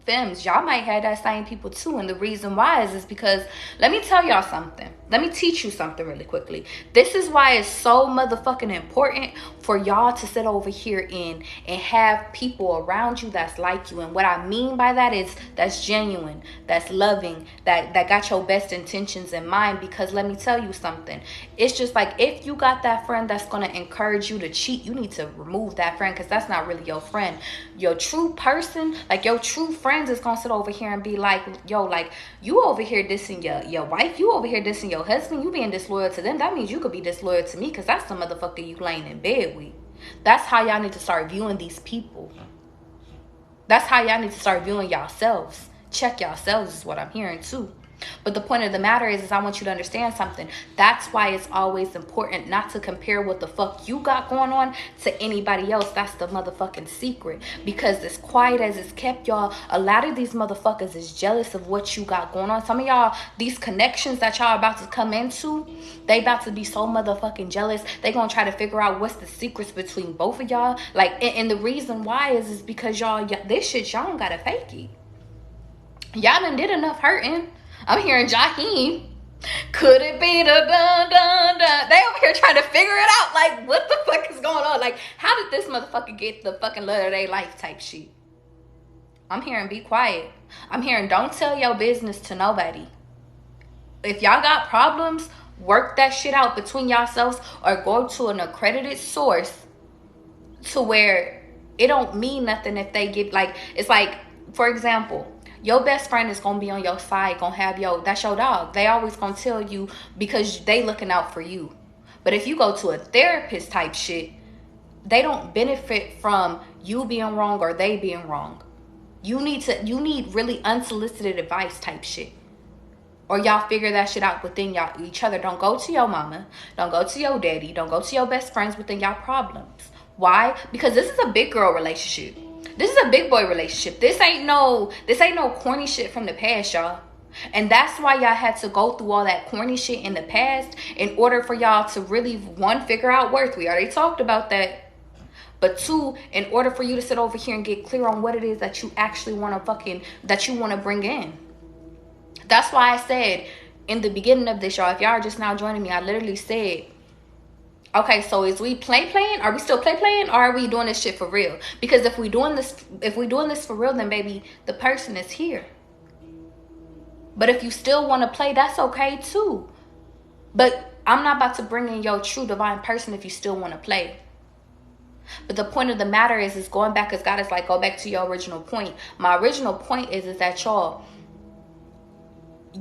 Femmes, y'all might have that same people too. And the reason why is because, let me tell y'all something. Let me teach you something really quickly. This is why it's so motherfucking important for y'all to sit over here and have people around you that's like you. And what I mean by that is that's genuine, that's loving, that got your best intentions in mind. Because let me tell you something. It's just like if you got that friend that's going to encourage you to cheat, you need to remove that friend because that's not really your friend. Your true person, like your true friends is going to sit over here and be like, yo, like you over here dissing your wife, you over here dissing your husband, you being disloyal to them. That means you could be disloyal to me because that's the motherfucker you laying in bed with. That's how y'all need to start viewing these people. That's how y'all need to start viewing yourselves. Check yourselves is what I'm hearing too. But the point of the matter is I want you to understand something. That's why it's always important not to compare what the fuck you got going on to anybody else. That's the motherfucking secret. Because as quiet as it's kept, y'all, a lot of these motherfuckers is jealous of what you got going on. Some of y'all, these connections that y'all about to come into, they about to be so motherfucking jealous. They gonna try to figure out what's the secrets between both of y'all. Like, and the reason why is because y'all, this shit, y'all don't gotta fake it. Y'all done did enough hurting. I'm hearing Jaheim. Could it be the dun dun dun? They over here trying to figure it out. Like, what the fuck is going on? Like, how did this motherfucker get the fucking love of their life type shit? I'm hearing be quiet. I'm hearing don't tell your business to nobody. If y'all got problems, work that shit out between yourselves or go to an accredited source to where it don't mean nothing if they get, like, it's like, for example, your best friend is gonna be on your side, gonna have that's your dog. They always gonna tell you because they looking out for you. But if you go to a therapist type shit, they don't benefit from you being wrong or they being wrong. You need really unsolicited advice type shit. Or y'all figure that shit out within each other. Don't go to your mama. Don't go to your daddy. Don't go to your best friends within y'all problems. Why? Because this is a big girl relationship. This is a big boy relationship. This ain't no corny shit from the past, y'all. And that's why y'all had to go through all that corny shit in the past in order for y'all to really, one, figure out worth. We already talked about that. But two, in order for you to sit over here and get clear on what it is that you actually want to bring in. That's why I said in the beginning of this, y'all, if y'all are just now joining me, I literally said, okay, so is we playing? Are we still playing? Or are we doing this shit for real? Because if we doing this for real, then baby, the person is here. But if you still want to play, that's okay too. But I'm not about to bring in your true divine person if you still want to play. But the point of the matter is going back, as God is like, go back to your original point. My original point is that y'all,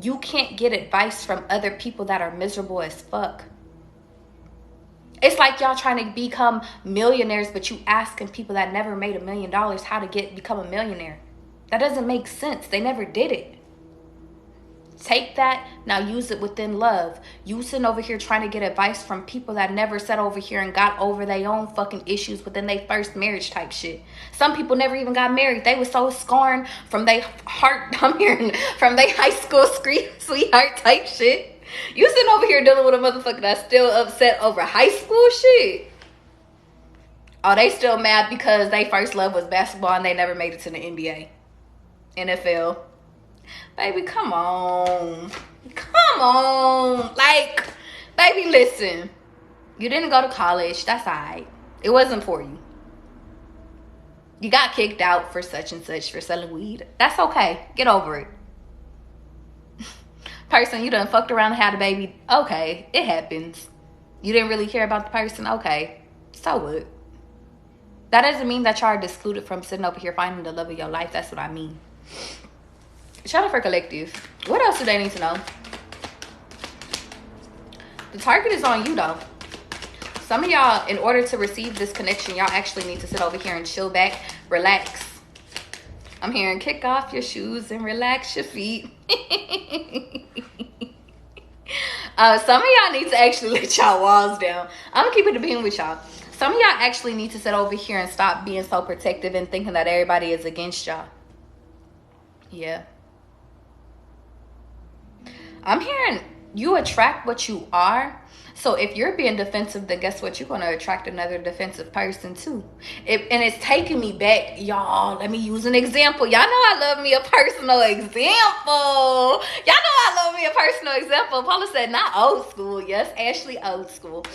you can't get advice from other people that are miserable as fuck. It's like y'all trying to become millionaires, but you asking people that never made $1 million how to become a millionaire. That doesn't make sense. They never did it. Take that, now use it within love. You sitting over here trying to get advice from people that never sat over here and got over their own fucking issues within their first marriage type shit. Some people never even got married. They were so scarred from their heart, I'm hearing, from their high school sweetheart type shit. You sitting over here dealing with a motherfucker that's still upset over high school shit. Oh, they still mad because they first love was basketball and they never made it to the NBA, NFL. Baby, come on. Come on. Like, baby, listen. You didn't go to college. That's all right. It wasn't for you. You got kicked out for such and such for selling weed. That's okay. Get over it. Person, you done fucked around and had a baby. Okay, it happens. You didn't really care about the person. Okay, so what? That doesn't mean that y'all are excluded from sitting over here finding the love of your life. That's what I mean. Shout out for collective. What else do they need to know? The target is on you, though. Some of y'all, in order to receive this connection, y'all actually need to sit over here and chill back, relax. I'm hearing kick off your shoes and relax your feet. Some of y'all need to actually let y'all walls down. I'm gonna keep it a being with y'all. Some of y'all actually need to sit over here and stop being so protective and thinking that everybody is against y'all. Yeah. I'm hearing you attract what you are. So if you're being defensive, then guess what? You're going to attract another defensive person too. And it's taking me back, y'all. Let me use an example. Y'all know I love me a personal example. Y'all know I love me a personal example. Paula said, not old school. Yes, Ashley, old school.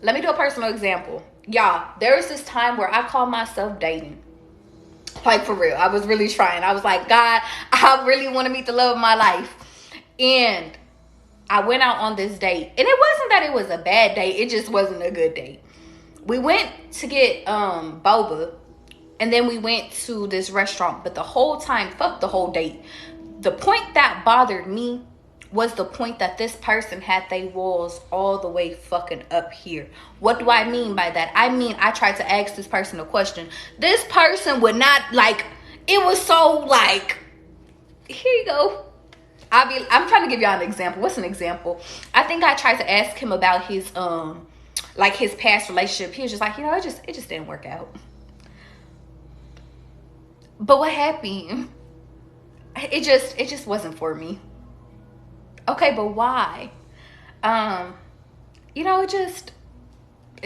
Let me do a personal example. Y'all, there was this time where I called myself dating. Like, for real. I was really trying. I was like, God, I really want to meet the love of my life. And I went out on this date. And it wasn't that it was a bad date. It just wasn't a good date. We went to get boba. And then we went to this restaurant. But the whole time, fuck the whole date. The point that bothered me was the point that this person had their walls all the way fucking up here. What do I mean by that? I mean, I tried to ask this person a question. This person would not, like, it was so like, here you go. I'm trying to give y'all an example. What's an example? I think I tried to ask him about his like his past relationship. He was just like, it just didn't work out. But what happened? It just wasn't for me. Okay, but why? It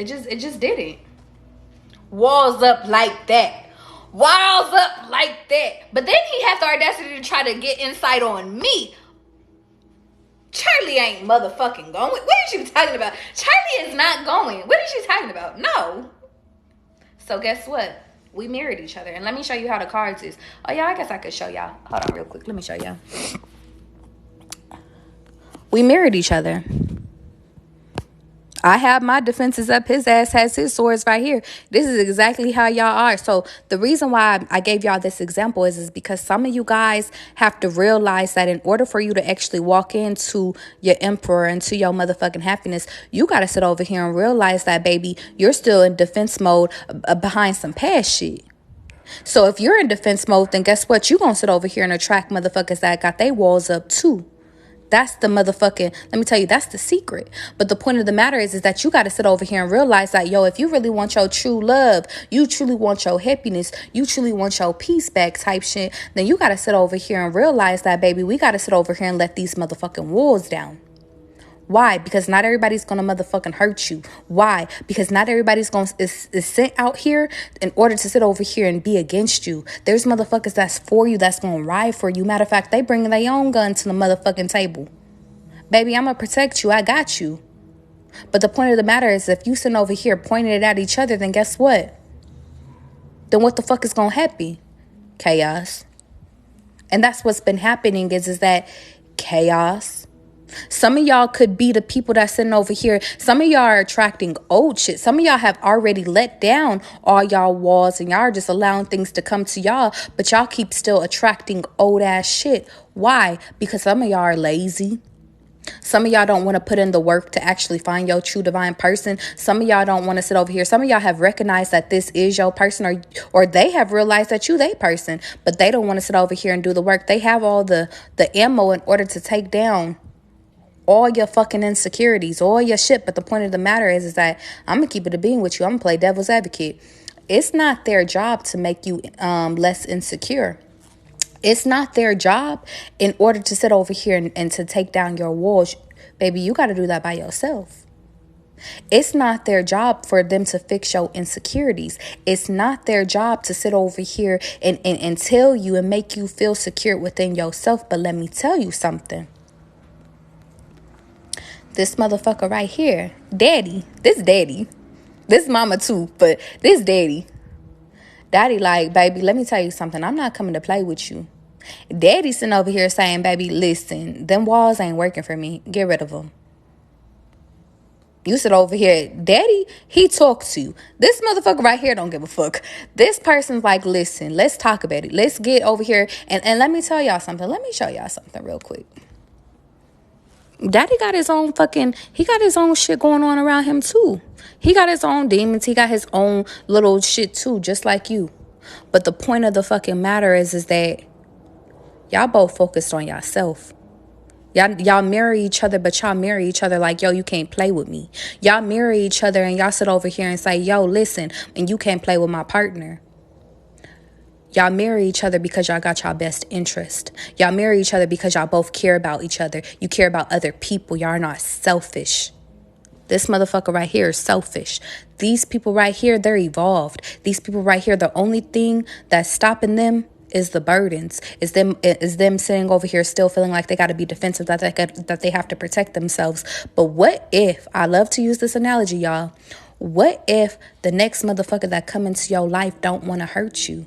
just didn't. Walls up like that. Walls up like that. But then he had the audacity to try to get insight on me. Charlie ain't motherfucking going. What is you talking about? Charlie is not going. What is you talking about? No. So guess what? We married each other. And let me show you how the cards is. Oh, yeah, I guess I could show y'all. Hold on real quick. Let me show y'all. We married each other. I have my defenses up. His ass has his swords right here. This is exactly how y'all are. So the reason why I gave y'all this example is because some of you guys have to realize that in order for you to actually walk into your emperor, into your motherfucking happiness, you got to sit over here and realize that, baby, you're still in defense mode behind some past shit. So if you're in defense mode, then guess what? You're going to sit over here and attract motherfuckers that got their walls up too. That's the motherfucking, let me tell you, that's the secret. But the point of the matter is that you got to sit over here and realize that, if you really want your true love, you truly want your happiness, you truly want your peace back type shit, then you got to sit over here and realize that, baby, we got to sit over here and let these motherfucking walls down. Why? Because not everybody's going to motherfucking hurt you. Why? Because not everybody's going to is sent out here in order to sit over here and be against you. There's motherfuckers that's for you, that's going to ride for you. Matter of fact, they bringing their own gun to the motherfucking table. Baby, I'm going to protect you. I got you. But the point of the matter is, if you sitting over here pointing it at each other, then guess what? Then what the fuck is going to happen? Chaos. And that's what's been happening is that chaos. Some of y'all could be the people that's sitting over here. Some of y'all are attracting old shit. Some of y'all have already let down all y'all walls and y'all are just allowing things to come to y'all, but y'all keep still attracting old ass shit. Why? Because some of y'all are lazy. Some of y'all don't want to put in the work to actually find your true divine person. Some of y'all don't want to sit over here. Some of y'all have recognized that this is your person, or they have realized that you they person, but they don't want to sit over here and do the work. They have all the ammo in order to take down all your fucking insecurities, all your shit. But the point of the matter is that I'm going to keep it a being with you. I'm going to play devil's advocate. It's not their job to make you less insecure. It's not their job in order to sit over here and to take down your walls. Baby, you got to do that by yourself. It's not their job for them to fix your insecurities. It's not their job to sit over here and tell you and make you feel secure within yourself. But let me tell you something. This motherfucker right here, daddy, this mama too, but this daddy like, baby, let me tell you something. I'm not coming to play with you. Daddy sitting over here saying, baby, listen, them walls ain't working for me. Get rid of them. You sit over here. Daddy, he talks to you. This motherfucker right here don't give a fuck. This person's like, listen, let's talk about it. Let's get over here. And let me tell y'all something. Let me show y'all something real quick. Daddy got his own he got his own shit going on around him too. He got his own demons. He got his own little shit too, just like you. But the point of the fucking matter is that y'all both focused on yourself. Y'all marry each other, but y'all marry each other like, you can't play with me. Y'all marry each other and y'all sit over here and say, listen, and you can't play with my partner. Y'all marry each other because y'all got y'all best interest. Y'all marry each other because y'all both care about each other. You care about other people. Y'all are not selfish. This motherfucker right here is selfish. These people right here, they're evolved. These people right here, the only thing that's stopping them is the burdens. Is them sitting over here still feeling like they got to be defensive, that they have to protect themselves. But what if, I love to use this analogy, y'all. What if the next motherfucker that come into your life don't want to hurt you?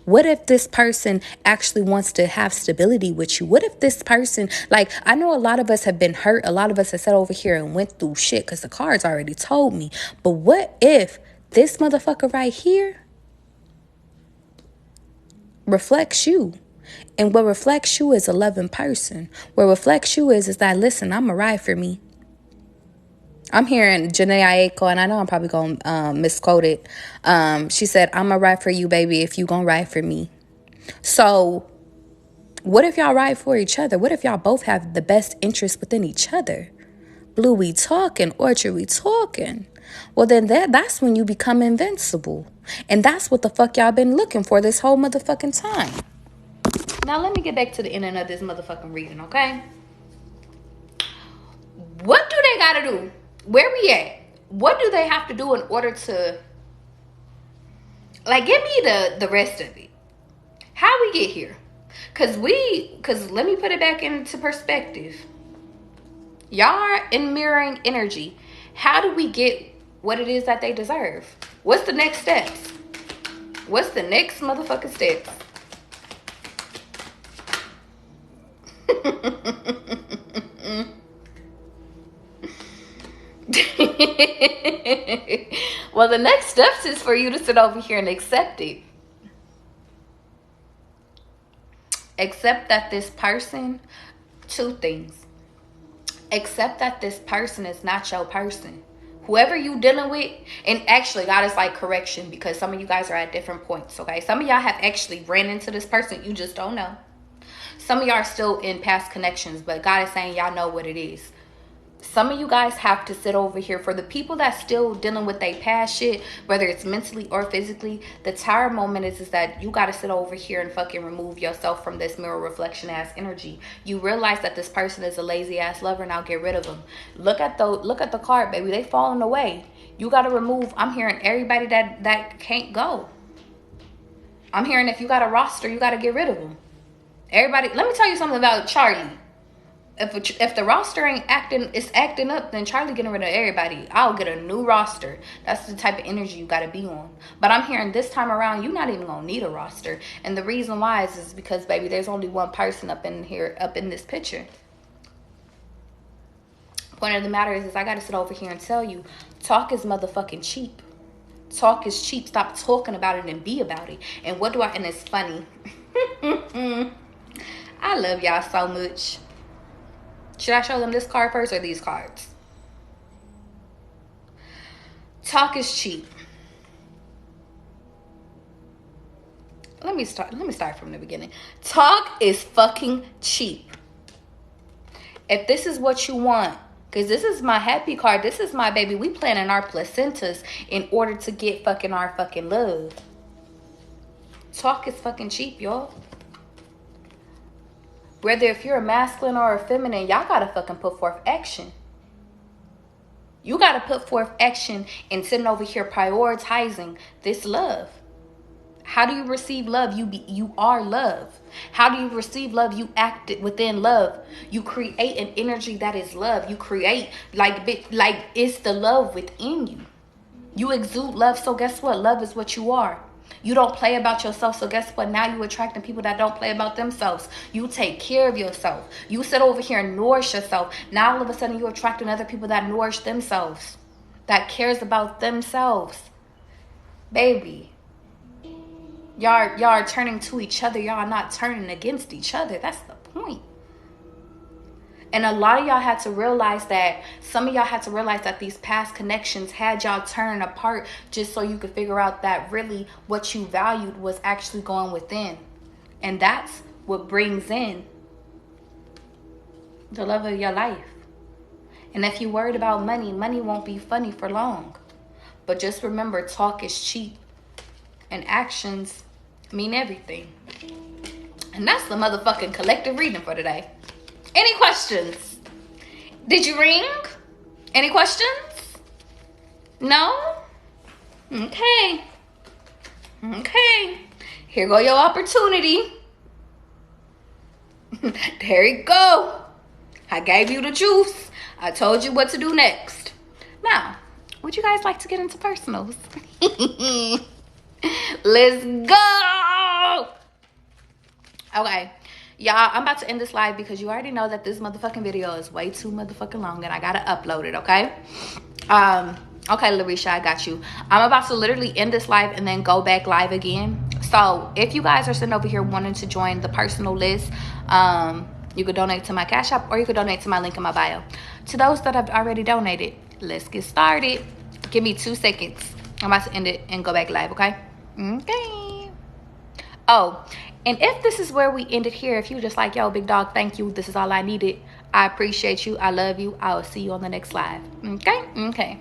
What if this person actually wants to have stability with you? What if this person, like, I know a lot of us have been hurt. A lot of us have sat over here and went through shit because the cards already told me. But what if this motherfucker right here reflects you? And what reflects you is a loving person. What reflects you is that, listen, I'm a ride for me. I'm hearing Janae Aiko, and I know I'm probably going to misquote it. She said, I'm going to ride for you, baby, if you going to ride for me. So What if y'all ride for each other? What if y'all both have the best interest within each other? Blue, we talking. Orchard, we talking. Well, then that's when you become invincible. And that's what the fuck y'all been looking for this whole motherfucking time. Now, let me get back to the ending of this motherfucking reading, okay? What do they gotta do? Where we at? What do they have to do in order to... Like, give me the rest of it. How we get here? Because let me put it back into perspective. Y'all are in mirroring energy. How do we get what it is that they deserve? What's the next steps? What's the next motherfucking steps? Well, the next steps is for you to sit over here and accept it. Accept that this person, two things. Accept that this person is not your person. Whoever you dealing with, and actually God is like correction, because some of you guys are at different points, okay? Some of y'all have actually ran into this person, you just don't know. Some of y'all are still in past connections, but God is saying y'all know what it is. Some of you guys have to sit over here. For the people that's still dealing with their past shit, whether it's mentally or physically, the tower moment is that you got to sit over here and fucking remove yourself from this mirror reflection ass energy. You realize that this person is a lazy ass lover. Now get rid of them. Look at the card, baby. They falling away. You got to remove. I'm hearing everybody that can't go. I'm hearing if you got a roster, you got to get rid of them. Everybody, let me tell you something about Charlie. If the roster ain't acting up, then Charlie getting rid of everybody. I'll get a new roster. That's the type of energy you got to be on. But I'm hearing this time around, you're not even gonna need a roster. And the reason why is because, baby, there's only one person up in here, up in this picture. Point of the matter is I got to sit over here and tell you, talk is motherfucking cheap. Talk is cheap. Stop talking about it and be about it. And and it's funny. I love y'all so much. Should I show them this card first or these cards? Talk is cheap. Let me start from the beginning. Talk is fucking cheap. If this is what you want, because this is my happy card, this is my baby. We planning our placentas in order to get fucking our fucking love. Talk is fucking cheap, y'all. Whether if you're a masculine or a feminine, y'all gotta fucking put forth action. You gotta put forth action and sitting over here prioritizing this love. How do you receive love? You are love. How do you receive love? You act within love. You create an energy that is love. You create like it's the love within you. You exude love. So guess what? Love is what you are. You don't play about yourself, so guess what? Now you're attracting people that don't play about themselves. You take care of yourself. You sit over here and nourish yourself. Now all of a sudden you're attracting other people that nourish themselves, that cares about themselves. Baby, y'all are turning to each other. Y'all are not turning against each other. That's the point. And a lot of y'all had to realize that, some of y'all had to realize that these past connections had y'all turning apart just so you could figure out that really what you valued was actually going within. And that's what brings in the love of your life. And if you're worried about money, money won't be funny for long. But just remember, talk is cheap and actions mean everything. And that's the motherfucking collective reading for today. Any questions? Did you ring? Any questions? No? Okay. Okay. Here go your opportunity. There you go. I gave you the juice. I told you what to do next. Now, would you guys like to get into personals? Let's go. Okay. Y'all, I'm about to end this live because you already know that this motherfucking video is way too motherfucking long and I gotta upload it, okay? Okay, Larisha, I got you. I'm about to literally end this live and then go back live again. So if you guys are sitting over here wanting to join the personal list, you could donate to my Cash App or you could donate to my link in my bio. To those that have already donated, let's get started. Give me 2 seconds. I'm about to end it and go back live, okay? Okay. Oh, and if this is where we ended here, if you just like, yo, big dog, thank you, this is all I needed, I appreciate you, I love you, I will see you on the next live. Okay.